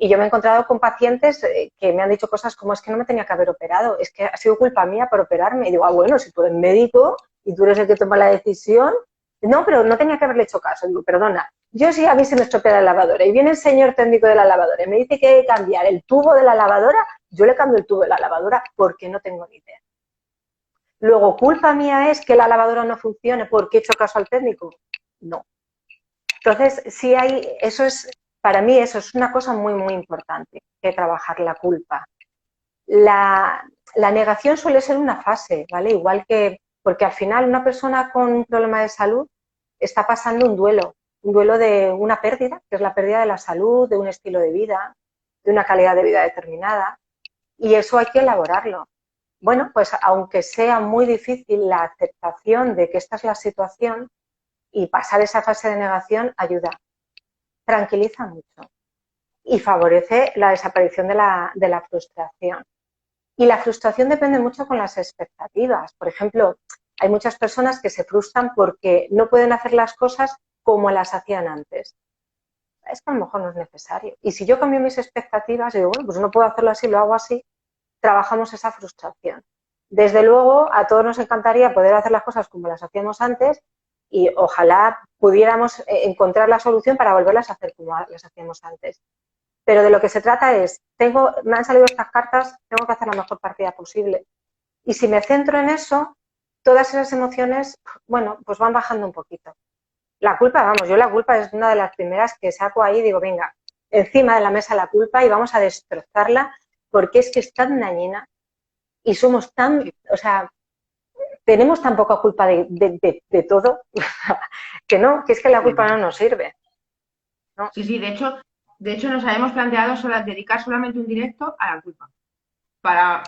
[SPEAKER 2] Y yo me he encontrado con pacientes que me han dicho cosas como es que no me tenía que haber operado, es que ha sido culpa mía por operarme. Y digo, ah, bueno, si tú eres médico y tú eres el que toma la decisión, no, pero no tenía que haberle hecho caso. Digo, perdona, yo sí a mí se me estropea la lavadora y viene el señor técnico de la lavadora y me dice que hay que cambiar el tubo de la lavadora, yo le cambio el tubo de la lavadora porque no tengo ni idea. Luego, ¿culpa mía es que la lavadora no funcione porque he hecho caso al técnico? No. Entonces, sí hay, eso es, para mí eso es una cosa muy, muy importante, que trabajar la culpa. La negación suele ser una fase, ¿vale? Igual que, porque al final una persona con un problema de salud está pasando un duelo de una pérdida, que es la pérdida de la salud, de un estilo de vida, de una calidad de vida determinada, y eso hay que elaborarlo. Bueno, pues aunque sea muy difícil la aceptación de que esta es la situación y pasar esa fase de negación ayuda, tranquiliza mucho y favorece la desaparición de la frustración. Y la frustración depende mucho con las expectativas. Por ejemplo, hay muchas personas que se frustran porque no pueden hacer las cosas como las hacían antes. Es que a lo mejor no es necesario. Y si yo cambio mis expectativas y digo, bueno, pues no puedo hacerlo así, lo hago así, trabajamos esa frustración. Desde luego, a todos nos encantaría poder hacer las cosas como las hacíamos antes y ojalá pudiéramos encontrar la solución para volverlas a hacer como las hacíamos antes. Pero de lo que se trata es, me han salido estas cartas, tengo que hacer la mejor partida posible. Y si me centro en eso, todas esas emociones, bueno, pues van bajando un poquito. La culpa, vamos, yo la culpa es una de las primeras que saco ahí y digo, venga, encima de la mesa la culpa y vamos a destrozarla porque es que es tan dañina y somos tan, o sea, tenemos tan poca culpa de todo que no, que es que la culpa no nos sirve, ¿no?
[SPEAKER 1] sí, sí, de hecho nos habíamos planteado dedicar solamente un directo a la culpa, para,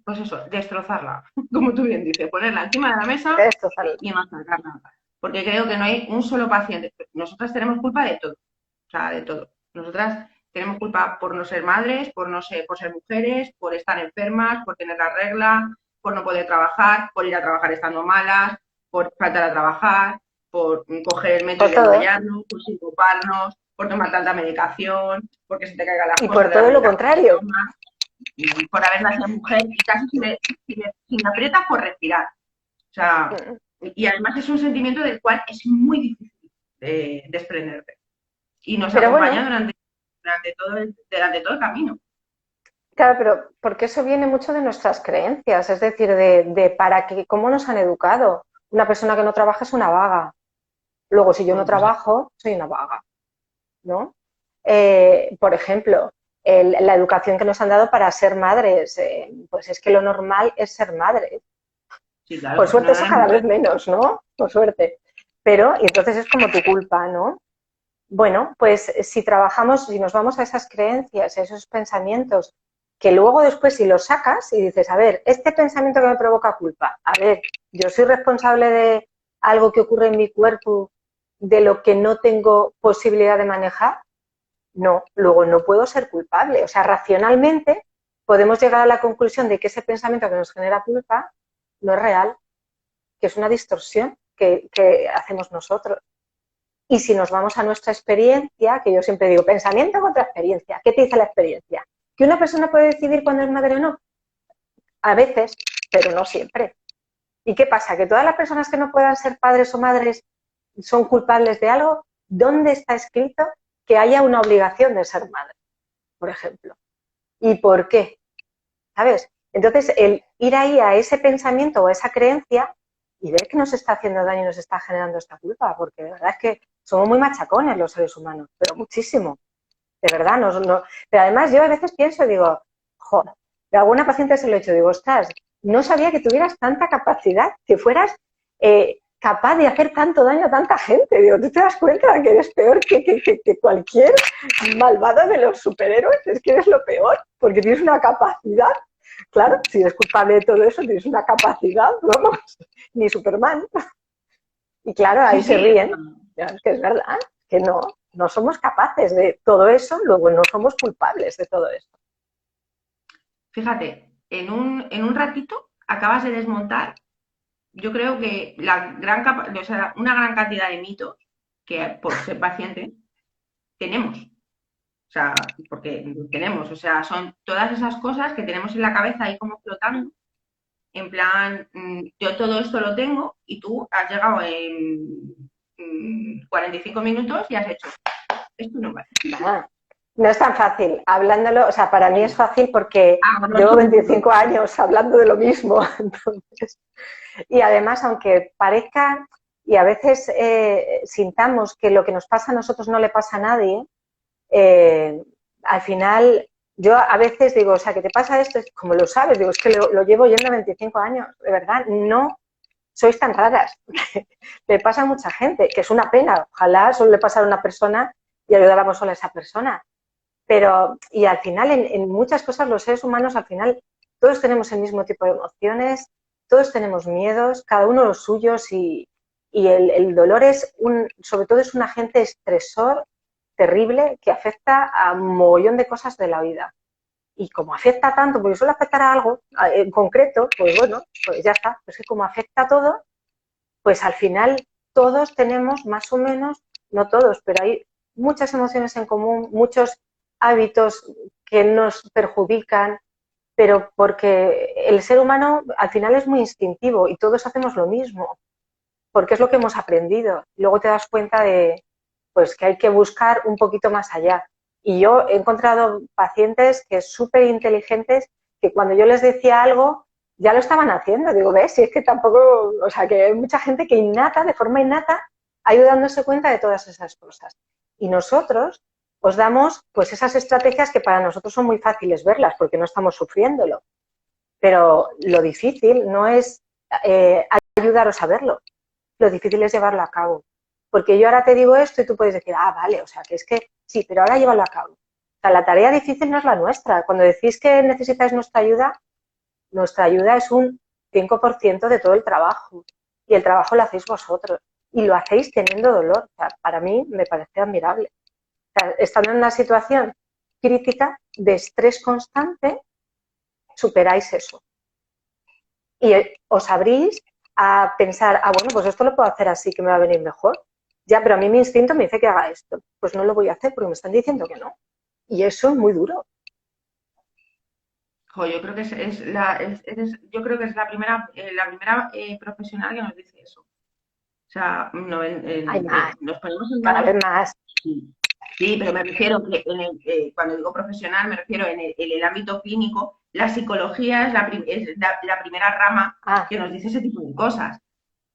[SPEAKER 1] pues eso, destrozarla, como tú bien dices, ponerla encima de la mesa
[SPEAKER 2] Destrozarla.
[SPEAKER 1] y machacarla. Porque creo que no hay un solo paciente. Nosotras tenemos culpa de todo, o sea, de todo. Nosotras tenemos culpa por no ser madres, por ser mujeres, por estar enfermas, por tener la regla, por no poder trabajar, por ir a trabajar estando malas, por faltar a trabajar, por coger el metro
[SPEAKER 2] Por
[SPEAKER 1] y
[SPEAKER 2] todo.
[SPEAKER 1] desmayarnos, por sincoparnos, por tomar tanta medicación, porque se te caigan las
[SPEAKER 2] Y
[SPEAKER 1] cosas
[SPEAKER 2] por
[SPEAKER 1] de la
[SPEAKER 2] todo lo
[SPEAKER 1] medicación que
[SPEAKER 2] contrario.
[SPEAKER 1] tomas, y por haber nacido mujer y casi si me aprietas por respirar. O sea, y además es un sentimiento del cual es muy difícil desprenderte. Y nos
[SPEAKER 2] Pero
[SPEAKER 1] acompaña
[SPEAKER 2] bueno,
[SPEAKER 1] durante todo el camino.
[SPEAKER 2] claro, pero porque eso viene mucho de nuestras creencias, es decir, para que, cómo nos han educado. Una persona que no trabaja es una vaga. Luego, si yo no
[SPEAKER 1] Bueno, pues
[SPEAKER 2] trabajo, soy una vaga, ¿no? Por ejemplo, la educación que nos han dado para ser madres, pues es que lo normal es ser madre.
[SPEAKER 1] sí, claro,
[SPEAKER 2] Por
[SPEAKER 1] que si no,
[SPEAKER 2] suerte
[SPEAKER 1] no
[SPEAKER 2] eso
[SPEAKER 1] eres
[SPEAKER 2] cada vez
[SPEAKER 1] mujer.
[SPEAKER 2] menos, ¿no? Por suerte. Pero, y entonces es como tu culpa, ¿no? Bueno, pues si trabajamos, si nos vamos a esas creencias, a esos pensamientos, que luego después si los sacas y dices, a ver, este pensamiento que me provoca culpa, a ver, ¿Yo soy responsable de algo que ocurre en mi cuerpo, de lo que no tengo posibilidad de manejar? No, luego no puedo ser culpable. O sea, racionalmente podemos llegar a la conclusión de que ese pensamiento que nos genera culpa no es real, que es una distorsión que hacemos nosotros. Y si nos vamos a nuestra experiencia, que yo siempre digo, pensamiento contra experiencia, ¿qué te dice la experiencia? ¿Que una persona puede decidir cuándo es madre o no? A veces, pero no siempre. ¿Y qué pasa? ¿Que todas las personas que no puedan ser padres o madres son culpables de algo? ¿Dónde está escrito que haya una obligación de ser madre, por ejemplo? ¿Y por qué? ¿Sabes? Entonces, el ir ahí a ese pensamiento o a esa creencia y ver que nos está haciendo daño y nos está generando esta culpa, porque de verdad es que somos muy machacones los seres humanos, pero muchísimo, de verdad. Pero además yo a veces pienso y digo, joder, de alguna paciente se lo he hecho, digo, ostras, no sabía que tuvieras tanta capacidad, que fueras capaz de hacer tanto daño a tanta gente. Digo, ¿tú te das cuenta de que eres peor que cualquier malvado de los superhéroes? Es que eres lo peor, porque tienes una capacidad. Claro, si eres culpable de todo eso, tienes una capacidad, vamos, ni Superman. Y claro, ahí se ríen. Es que es verdad, que no somos capaces de todo eso, luego no somos culpables de todo eso.
[SPEAKER 1] Fíjate, en un ratito acabas de desmontar, yo creo que o sea, una gran cantidad de mitos que por ser paciente tenemos. O sea, porque tenemos, o sea, son todas esas cosas que tenemos en la cabeza ahí como flotando, en plan, yo todo esto lo tengo y tú has llegado en 45 minutos y has hecho, esto no vale.
[SPEAKER 2] No es tan fácil, hablándolo, o sea, para mí es fácil porque
[SPEAKER 1] Bueno,
[SPEAKER 2] llevo 25 años hablando de lo mismo. Entonces, y además, aunque parezca y a veces sintamos que lo que nos pasa a nosotros no le pasa a nadie, al final yo a veces digo, o sea, que te pasa esto, como lo sabes, digo, es que lo llevo yendo 25 años, de verdad, no sois tan raras. Le pasa a mucha gente, que es una pena, ojalá solo le pasara a una persona y ayudáramos solo a esa persona. Pero, y al final, en muchas cosas, los seres humanos, al final, todos tenemos el mismo tipo de emociones, todos tenemos miedos, cada uno los suyos, y el dolor sobre todo es un agente estresor terrible que afecta a un mogollón de cosas de la vida. Y como afecta tanto, porque suele afectar a algo en concreto, pues bueno, pues ya está. Es que como afecta a todo, pues al final todos tenemos más o menos, no todos, pero hay muchas emociones en común, muchos hábitos que nos perjudican, pero porque el ser humano al final es muy instintivo y todos hacemos lo mismo, porque es lo que hemos aprendido. Luego te das cuenta de pues que hay que buscar un poquito más allá. Y yo he encontrado pacientes que súper inteligentes que cuando yo les decía algo ya lo estaban haciendo. Digo, ves, si es que tampoco, o sea, que hay mucha gente que de forma innata, ha ido dándose cuenta de todas esas cosas. Y nosotros os damos pues esas estrategias que para nosotros son muy fáciles verlas porque no estamos sufriéndolo. Pero lo difícil no es ayudaros a verlo, lo difícil es llevarlo a cabo. Porque yo ahora te digo esto y tú puedes decir, ah, vale, o sea, que es que sí, pero ahora llévalo a cabo. O sea, la tarea difícil no es la nuestra. Cuando decís que necesitáis nuestra ayuda es un 5% de todo el trabajo. Y el trabajo lo hacéis vosotros. Y lo hacéis teniendo dolor. O sea, para mí me parece admirable. O sea, estando en una situación crítica de estrés constante, superáis eso. Y os abrís a pensar, ah, bueno, pues esto lo puedo hacer así, que me va a venir mejor. Ya, pero a mí mi instinto me dice que haga esto. Pues no lo voy a hacer porque me están diciendo que no. Y eso es muy duro.
[SPEAKER 1] Jo, yo creo que yo creo que es la primera profesional que nos dice eso. O sea,
[SPEAKER 2] Hay más,
[SPEAKER 1] nos ponemos en
[SPEAKER 2] cada
[SPEAKER 1] manos.
[SPEAKER 2] vez más.
[SPEAKER 1] Sí, sí, pero me refiero que cuando digo profesional, me refiero en el ámbito clínico, la psicología es la primera rama que nos dice ese tipo de cosas.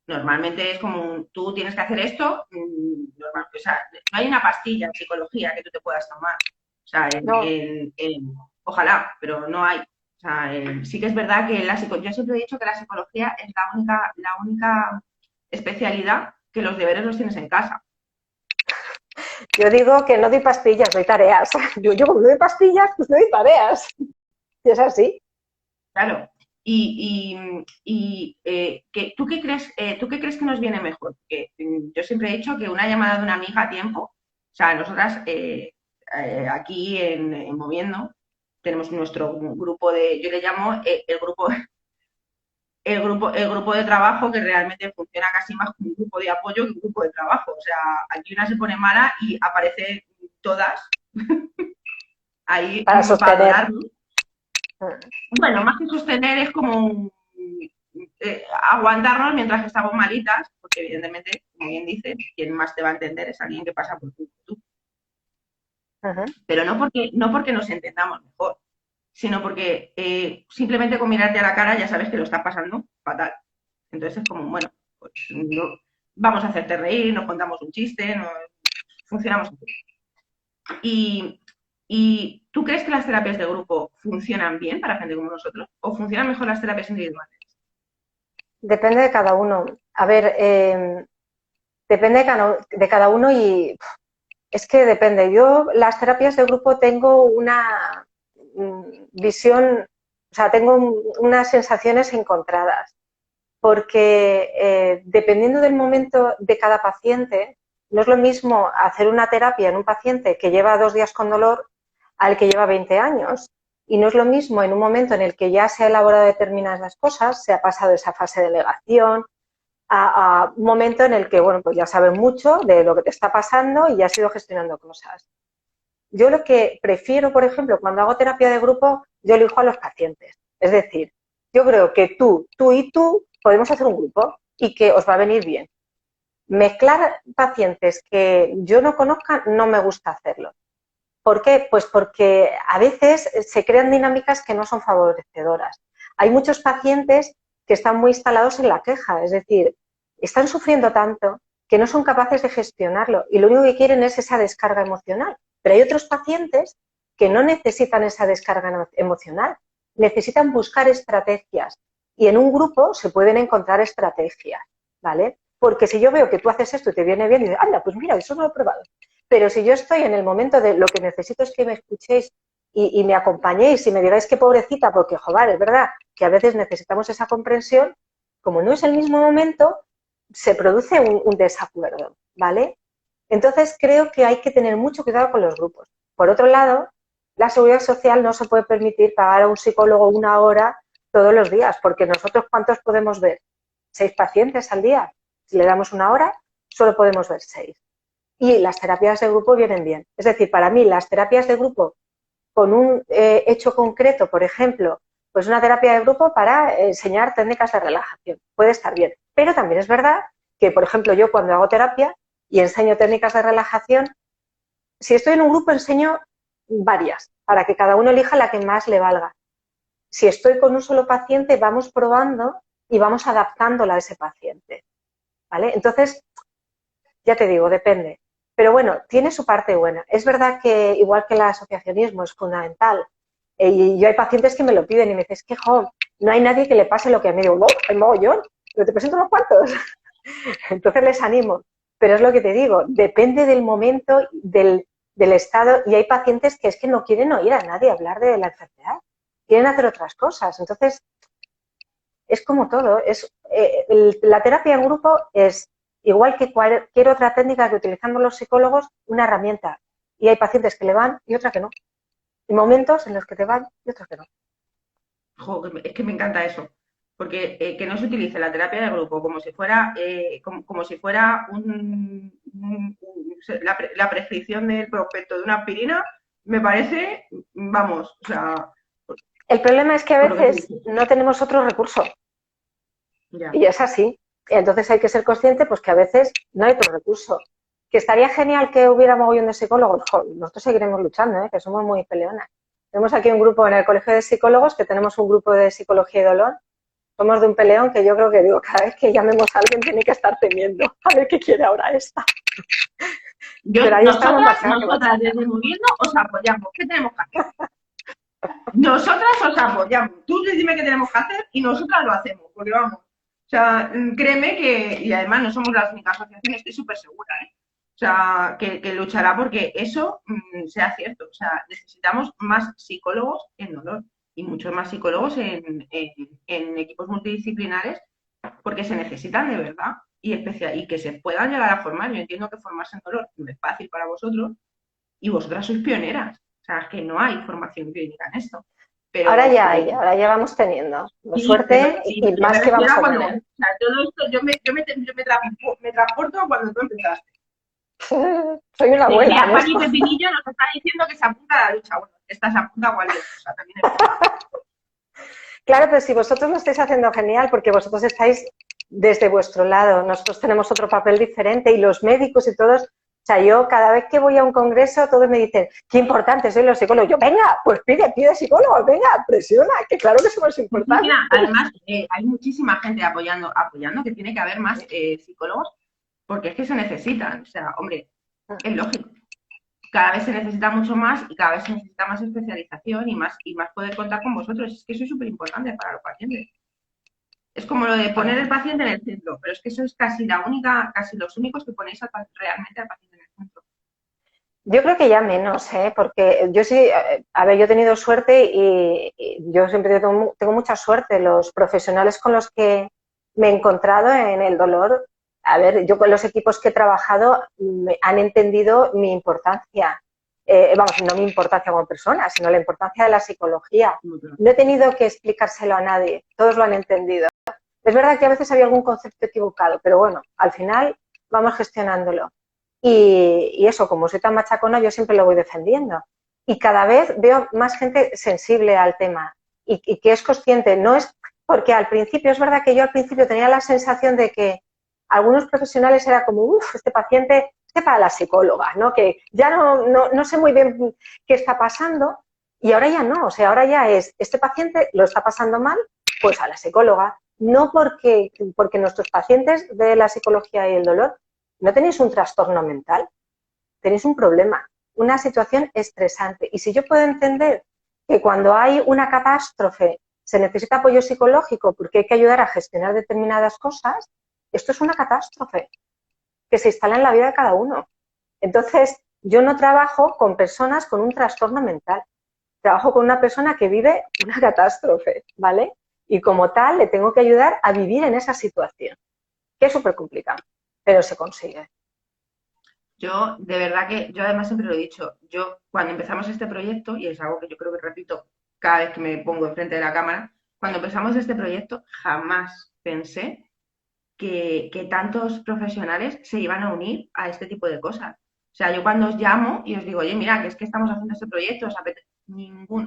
[SPEAKER 1] Normalmente es como, tú tienes que hacer esto, o sea, no hay una pastilla en psicología que tú te puedas tomar. O sea,
[SPEAKER 2] No.
[SPEAKER 1] ojalá, pero no hay. O sea, sí que es verdad que yo siempre he dicho que la psicología es la única especialidad que los deberes los tienes en casa.
[SPEAKER 2] Yo digo que no doy pastillas, doy tareas. Yo como no doy pastillas, pues no doy tareas. Y es así.
[SPEAKER 1] Claro. ¿Tú qué crees que nos viene mejor? Porque yo siempre he dicho que una llamada de una amiga a tiempo, o sea, nosotras aquí en Moviendo tenemos nuestro grupo yo le llamo el grupo de trabajo que realmente funciona casi más como un grupo de apoyo que un grupo de trabajo. O sea, aquí una se pone mala y aparecen todas ahí
[SPEAKER 2] para
[SPEAKER 1] para
[SPEAKER 2] sostener.
[SPEAKER 1] adorarnos. Bueno, más que sostener es como aguantarnos mientras que estamos malitas, porque evidentemente, como bien dices, quien más te va a entender es alguien que pasa por tú.
[SPEAKER 2] Ujú.
[SPEAKER 1] Pero no porque nos entendamos mejor, sino porque simplemente con mirarte a la cara ya sabes que lo estás pasando fatal. Entonces es como, bueno, pues vamos a hacerte reír, nos contamos un chiste, funcionamos así. Y, ¿Y tú crees que las terapias de grupo funcionan bien para gente como nosotros? ¿O funcionan mejor las terapias individuales?
[SPEAKER 2] Depende de cada uno. A ver, depende de cada uno y es que depende. Yo las terapias de grupo tengo una visión, o sea, tengo unas sensaciones encontradas, porque dependiendo del momento de cada paciente, no es lo mismo hacer una terapia en un paciente que lleva 2 días con dolor al que lleva 20 años. Y no es lo mismo en un momento en el que ya se ha elaborado determinadas cosas, se ha pasado esa fase de delegación, a un momento en el que, bueno, pues ya sabes mucho de lo que te está pasando y ya has ido gestionando cosas. Yo lo que prefiero, por ejemplo, cuando hago terapia de grupo, yo elijo a los pacientes. Es decir, yo creo que tú y tú podemos hacer un grupo y que os va a venir bien. Mezclar pacientes que yo no conozca no me gusta hacerlo. ¿Por qué? Pues porque a veces se crean dinámicas que no son favorecedoras. Hay muchos pacientes que están muy instalados en la queja, es decir, están sufriendo tanto que no son capaces de gestionarlo y lo único que quieren es esa descarga emocional. Pero hay otros pacientes que no necesitan esa descarga emocional, necesitan buscar estrategias y en un grupo se pueden encontrar estrategias, ¿vale? Porque si yo veo que tú haces esto y te viene bien y dices, anda, pues mira, eso no lo he probado. Pero si yo estoy en el momento de lo que necesito es que me escuchéis y me acompañéis y me digáis que pobrecita, porque, joder, es verdad que a veces necesitamos esa comprensión, como no es el mismo momento, se produce un desacuerdo, ¿vale? Entonces creo que hay que tener mucho cuidado con los grupos. Por otro lado, la seguridad social no se puede permitir pagar a un psicólogo 1 hora todos los días, porque nosotros ¿cuántos podemos ver? 6 pacientes al día. Si le damos 1 hora, solo podemos ver 6 y las terapias de grupo vienen bien. Es decir, para mí las terapias de grupo con un hecho concreto, por ejemplo, pues una terapia de grupo para enseñar técnicas de relajación, puede estar bien. Pero también es verdad que, por ejemplo, yo cuando hago terapia y enseño técnicas de relajación, si estoy en un grupo enseño varias, para que cada uno elija la que más le valga. Si estoy con un solo paciente, vamos probando y vamos adaptándola a ese paciente. ¿Vale? Entonces, ya te digo, depende. Pero bueno, tiene su parte buena. Es verdad que igual que el asociacionismo es fundamental, y yo hay pacientes que me lo piden y me dicen, es que, jo, no hay nadie que le pase lo que a mí. Digo, no, hay mogollón, pero te presento unos cuantos. Entonces les animo. Pero es lo que te digo, depende del momento, del estado, y hay pacientes que es que no quieren oír a nadie hablar de la enfermedad, quieren hacer otras cosas. Entonces, es como todo. La terapia en grupo es, igual que cualquier otra técnica que utilizamos los psicólogos, una herramienta. Y hay pacientes que le van y otras que no. Hay momentos en los que te van y otros que no.
[SPEAKER 1] Jo, es que me encanta eso. Porque que no se utilice la terapia de grupo como si fuera, como si fuera la prescripción del prospecto de una aspirina, me parece, vamos, o sea,
[SPEAKER 2] El problema es que a
[SPEAKER 1] por lo que tú
[SPEAKER 2] veces
[SPEAKER 1] dices.
[SPEAKER 2] no tenemos otro recurso.
[SPEAKER 1] Ya.
[SPEAKER 2] Y es así. Entonces hay que ser consciente pues que a veces no hay otro recurso. Que estaría genial que hubiera mogollón de psicólogos. Jo, nosotros seguiremos luchando, que somos muy peleonas. Tenemos aquí un grupo en el Colegio de Psicólogos, que tenemos un grupo de psicología y dolor. Somos de un peleón que yo creo que digo, cada vez que llamemos a alguien tiene que estar temiendo. A ver qué quiere ahora esta. Pero ahí estamos machaca que
[SPEAKER 1] Nosotras
[SPEAKER 2] machaca.
[SPEAKER 1] desde Moviendo os apoyamos. ¿Qué tenemos que hacer? Nosotras os apoyamos. Tú dime qué tenemos que hacer y nosotras lo hacemos, porque vamos. O sea, créeme que, y además no somos las únicas asociaciones, estoy súper segura, ¿eh? O sea, que luchará porque eso sea cierto. O sea, necesitamos más psicólogos en dolor. y muchos más psicólogos en equipos multidisciplinares porque se necesitan de verdad y que se puedan llegar a formar. Yo entiendo que formarse en dolor no es fácil para vosotros y vosotras sois pioneras. O sea, es que no hay formación clínica en esto.
[SPEAKER 2] Ahora
[SPEAKER 1] Pero,
[SPEAKER 2] ya
[SPEAKER 1] pero
[SPEAKER 2] hay, ahora ya vamos teniendo. Por
[SPEAKER 1] sí, pero
[SPEAKER 2] suerte
[SPEAKER 1] sí,
[SPEAKER 2] y
[SPEAKER 1] yo me
[SPEAKER 2] más que
[SPEAKER 1] refiero
[SPEAKER 2] vamos
[SPEAKER 1] a
[SPEAKER 2] a
[SPEAKER 1] cuando, o
[SPEAKER 2] tener.
[SPEAKER 1] sea, todo esto, me transporto a cuando tú empezaste.
[SPEAKER 2] Soy una
[SPEAKER 1] De
[SPEAKER 2] abuela en
[SPEAKER 1] Pan y
[SPEAKER 2] esto.
[SPEAKER 1] Pepinillo nos está diciendo que se apunta a la lucha. Bueno, esta se apunta a cualquier cosa, también es verdad.
[SPEAKER 2] Claro, pero si vosotros lo estáis haciendo genial, porque vosotros estáis desde vuestro lado, nosotros tenemos otro papel diferente y los médicos y todos, o sea, yo cada vez que voy a un congreso, todos me dicen, qué importante soy los psicólogos. Yo, venga, pues pide psicólogos, venga, presiona, que claro que somos
[SPEAKER 1] Sí, sí,
[SPEAKER 2] importantes.
[SPEAKER 1] mira, además, hay muchísima gente apoyando que tiene que haber más psicólogos, porque es que se necesitan. O sea, hombre, es lógico. Cada vez se necesita mucho más y cada vez se necesita más especialización y más poder contar con vosotros. Es que eso es súper importante para los pacientes. Es como lo de poner el paciente en el centro, pero es que eso es casi los únicos que ponéis realmente al paciente en el centro.
[SPEAKER 2] Yo creo que ya menos, ¿eh? Porque yo sí, a ver, yo he tenido suerte y yo siempre tengo mucha suerte. Los profesionales con los que me he encontrado en el dolor, a ver, yo con los equipos que he trabajado me han entendido mi importancia. Vamos, no mi importancia como persona, sino la importancia de la psicología. No he tenido que explicárselo a nadie, todos lo han entendido. Es verdad que a veces había algún concepto equivocado, pero bueno, al final vamos gestionándolo. Y eso, como soy tan machacona, yo siempre lo voy defendiendo. Y cada vez veo más gente sensible al tema y que es consciente. No es porque al principio, es verdad que yo al principio tenía la sensación de que algunos profesionales era como, uff, este paciente, este para la psicóloga, ¿no? Que ya no sé muy bien qué está pasando y ahora ya no. O sea, ahora ya es, este paciente lo está pasando mal, pues a la psicóloga. No porque nuestros pacientes de la psicología y el dolor no tenéis un trastorno mental, tenéis un problema, una situación estresante. Y si yo puedo entender que cuando hay una catástrofe se necesita apoyo psicológico porque hay que ayudar a gestionar determinadas cosas, esto es una catástrofe que se instala en la vida de cada uno. Entonces, yo no trabajo con personas con un trastorno mental, trabajo con una persona que vive una catástrofe, ¿vale? Y como tal, le tengo que ayudar a vivir en esa situación, que es súper complicado, pero se consigue.
[SPEAKER 1] Yo, de verdad que, yo además siempre lo he dicho, yo cuando empezamos este proyecto, y es algo que yo creo que repito cada vez que me pongo enfrente de la cámara, cuando empezamos este proyecto jamás pensé que tantos profesionales se iban a unir a este tipo de cosas. O sea, yo cuando os llamo y os digo, oye, mira, que es que estamos haciendo este proyecto, os apetece,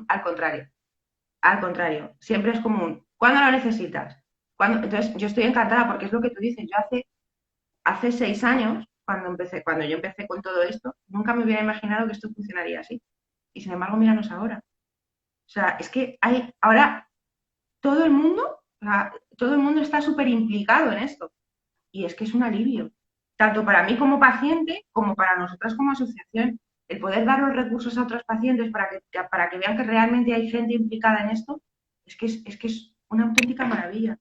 [SPEAKER 1] al contrario, siempre es común. ¿Cuándo lo necesitas? Entonces, yo estoy encantada porque es lo que tú dices, yo hace 6 años, cuando yo empecé con todo esto, nunca me hubiera imaginado que esto funcionaría así. Y sin embargo, míranos ahora. O sea, es que hay ahora todo el mundo, o sea, todo el mundo está súper implicado en esto. Y es que es un alivio, tanto para mí como paciente, como para nosotras como asociación. El poder dar los recursos a otros pacientes para que vean que realmente hay gente implicada en esto, es una auténtica maravilla.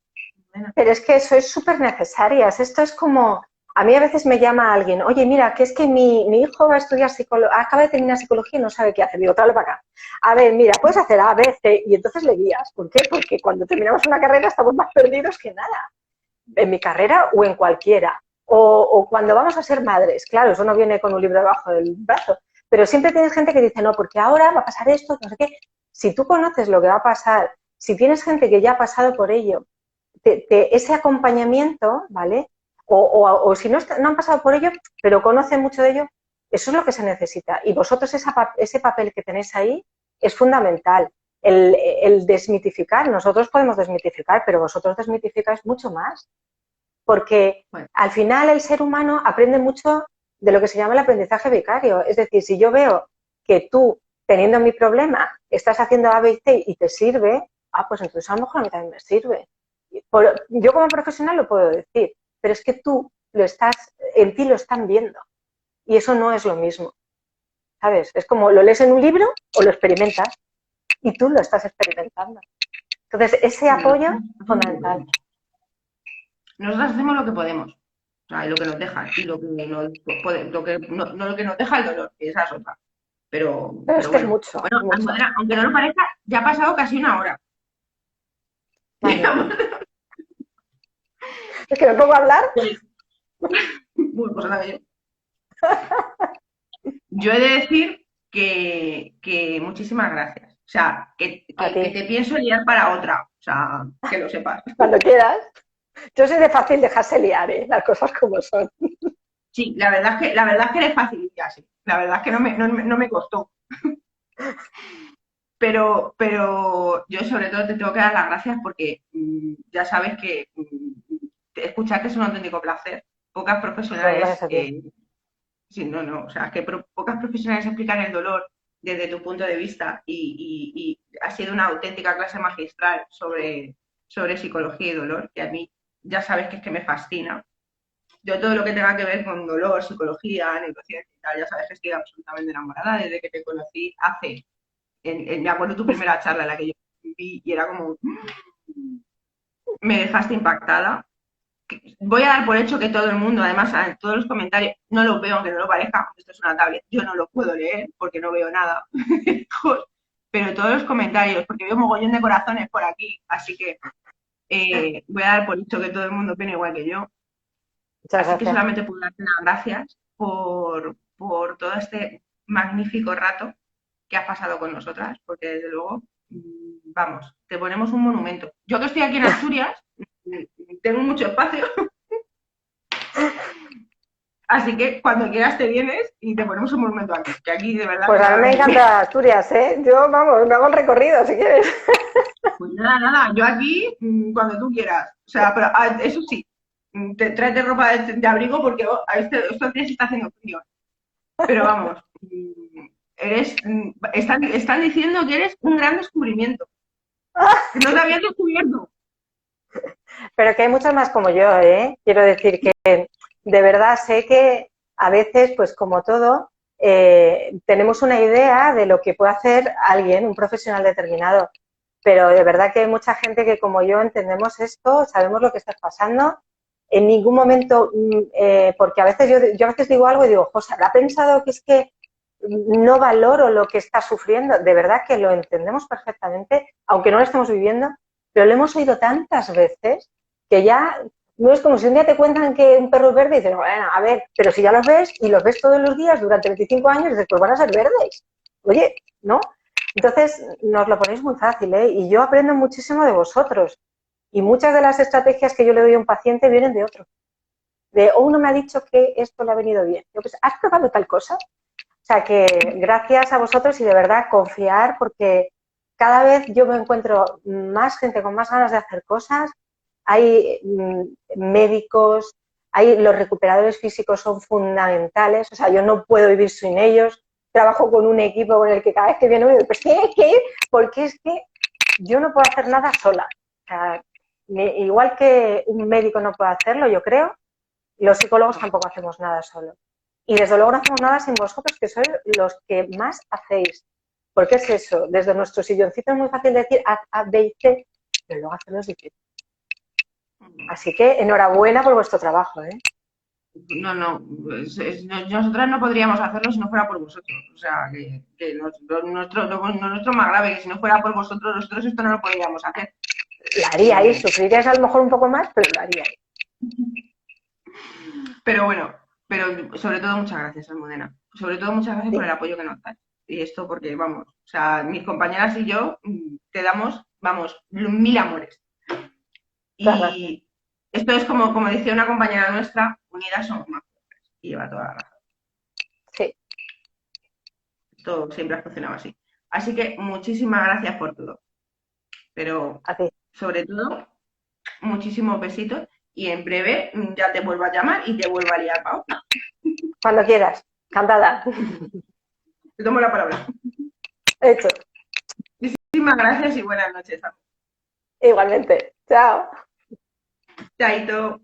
[SPEAKER 2] Pero es que eso es súper necesarias. Esto es como, a mí a veces me llama alguien, oye, mira, que es que mi hijo va a estudiar psicología, acaba de terminar psicología y no sabe qué hacer. Digo, tráelo para acá. A ver, mira, puedes hacer A, B, C, y entonces le guías. ¿Por qué? Porque cuando terminamos una carrera estamos más perdidos que nada. En mi carrera o en cualquiera. O cuando vamos a ser madres. Claro, eso no viene con un libro debajo del brazo. Pero siempre tienes gente que dice, no, porque ahora va a pasar esto, no sé qué. Si tú conoces lo que va a pasar, si tienes gente que ya ha pasado por ello, ese acompañamiento, ¿vale? O si no, no han pasado por ello, pero conocen mucho de ello, eso es lo que se necesita. Y vosotros ese papel que tenéis ahí es fundamental. El desmitificar, nosotros podemos desmitificar, pero vosotros desmitificáis mucho más. Porque
[SPEAKER 1] Bueno,
[SPEAKER 2] al final el ser humano aprende mucho de lo que se llama el aprendizaje vicario. Es decir, si yo veo que tú, teniendo mi problema, estás haciendo A, B y C y te sirve, pues entonces a lo mejor a mí también me sirve. Yo como profesional lo puedo decir, pero es que tú en ti lo están viendo y eso no es lo mismo, ¿sabes? Es como lo lees en un libro o lo experimentas y tú lo estás experimentando. Entonces, ese apoyo es fundamental.
[SPEAKER 1] nosotros hacemos lo que podemos, o sea, y lo que nos dejan, y lo que nos, lo que no lo que nos deja el dolor, esa es otra.
[SPEAKER 2] Pero es
[SPEAKER 1] pero
[SPEAKER 2] que es
[SPEAKER 1] bueno.
[SPEAKER 2] mucho,
[SPEAKER 1] Bueno,
[SPEAKER 2] mucho.
[SPEAKER 1] Almudena, aunque no lo parezca, ya ha pasado casi una hora.
[SPEAKER 2] Vale. Es que me pongo a hablar.
[SPEAKER 1] Bueno, pues nada, yo he de decir que muchísimas gracias. O sea,
[SPEAKER 2] A
[SPEAKER 1] que
[SPEAKER 2] ti,
[SPEAKER 1] te pienso liar para otra. O sea, que lo sepas.
[SPEAKER 2] cuando quieras. Yo soy de fácil dejarse liar, ¿eh? Las cosas como son.
[SPEAKER 1] Sí, la verdad es que eres facilita, sí. La verdad es que no me costó. Pero yo sobre todo te tengo que dar las gracias porque ya sabes que escucharte es un auténtico placer. Pocas
[SPEAKER 2] No, gracias
[SPEAKER 1] profesionales,
[SPEAKER 2] a ti.
[SPEAKER 1] sí, no, o sea, que pocas profesionales explican el dolor desde tu punto de vista y ha sido una auténtica clase magistral sobre psicología y dolor, que a mí ya sabes que es que me fascina. Yo todo lo que tenga que ver con dolor, psicología, neurociencia y tal, ya sabes que estoy absolutamente enamorada desde que te conocí me acuerdo tu primera charla en la que yo vi y era como, me dejaste impactada. Voy a dar por hecho que todo el mundo, además, en todos los comentarios, no los veo aunque no lo parezca, esto es una tablet, yo no los puedo leer porque no veo nada, pero todos los comentarios, porque veo un mogollón de corazones por aquí, así que voy a dar por hecho que todo el mundo opina igual que yo.
[SPEAKER 2] Muchas
[SPEAKER 1] Así que
[SPEAKER 2] gracias.
[SPEAKER 1] solamente puedo darte las gracias por todo este magnífico rato que has pasado con nosotras, porque desde luego, vamos, te ponemos un monumento. Yo que estoy aquí en Asturias, tengo mucho espacio, así que cuando quieras te vienes y te ponemos un monumento aquí, que aquí de verdad
[SPEAKER 2] Pues
[SPEAKER 1] que
[SPEAKER 2] a mí
[SPEAKER 1] nada
[SPEAKER 2] me
[SPEAKER 1] me...
[SPEAKER 2] encanta Asturias, ¿eh? Yo, vamos, me hago el recorrido si quieres.
[SPEAKER 1] Pues nada, yo aquí cuando tú quieras. O sea, pero eso sí, tráete ropa de abrigo porque estos días está haciendo frío. Pero vamos, están diciendo que eres un gran descubrimiento, que no te habían descubierto.
[SPEAKER 2] Pero que hay muchos más como yo, ¿eh? Quiero decir que de verdad sé que a veces, pues como todo, tenemos una idea de lo que puede hacer alguien, un profesional determinado. Pero de verdad que hay mucha gente que como yo entendemos esto, sabemos lo que está pasando. En ningún momento, porque a veces yo a veces digo algo y digo, José, ¿habrá pensado que es que no valoro lo que está sufriendo? De verdad que lo entendemos perfectamente, aunque no lo estemos viviendo, pero lo hemos oído tantas veces que ya no es como si un día te cuentan que un perro es verde y dices, bueno, a ver, pero si ya los ves y los ves todos los días durante 25 años, dices, pues van a ser verdes. Oye, ¿no? Entonces, nos lo ponéis muy fácil, ¿eh? Y yo aprendo muchísimo de vosotros. Y muchas de las estrategias que yo le doy a un paciente vienen de otro. De, oh, uno me ha dicho que esto le ha venido bien. Yo, pues, ¿has probado tal cosa? O sea que gracias a vosotros y de verdad confiar porque cada vez yo me encuentro más gente con más ganas de hacer cosas. Hay médicos, hay los recuperadores físicos son fundamentales. O sea, yo no puedo vivir sin ellos. Trabajo con un equipo con el que cada vez que viene uno, pues ¿qué? Porque es que yo no puedo hacer nada sola. O sea, igual que un médico no puede hacerlo, yo creo, los psicólogos tampoco hacemos nada solos. Y desde luego no hacemos nada sin vosotros, que sois los que más hacéis. Porque es eso, desde nuestro silloncito es muy fácil decir haz A, B y C, pero luego hacerlo es difícil. Así que enhorabuena por vuestro trabajo, ¿eh?
[SPEAKER 1] No, nosotras no podríamos hacerlo si no fuera por vosotros. O sea, que lo nuestro es más grave, que si no fuera por vosotros, nosotros esto no lo podríamos hacer.
[SPEAKER 2] La haríais, sufriríais a lo mejor un poco más, pero lo haríais.
[SPEAKER 1] Pero bueno, pero sobre todo muchas gracias, Almudena. Sobre todo muchas gracias por
[SPEAKER 2] Sí.
[SPEAKER 1] el apoyo que nos das. Y esto porque, vamos, o sea, mis compañeras y yo te damos, vamos, mil amores.
[SPEAKER 2] Muchas gracias.
[SPEAKER 1] Y esto es como decía una compañera nuestra, unidas somos más fuertes. Y lleva toda la razón.
[SPEAKER 2] Sí,
[SPEAKER 1] Esto siempre ha funcionado así. Así que muchísimas gracias por todo. Pero
[SPEAKER 2] a ti.
[SPEAKER 1] sobre todo, muchísimos besitos. Y en breve ya te vuelvo a llamar y te vuelvo a liar, Pau.
[SPEAKER 2] Cuando quieras. Cantada.
[SPEAKER 1] Te tomo la palabra.
[SPEAKER 2] Hecho.
[SPEAKER 1] Muchísimas gracias y buenas noches.
[SPEAKER 2] Igualmente. Chao.
[SPEAKER 1] Chaito.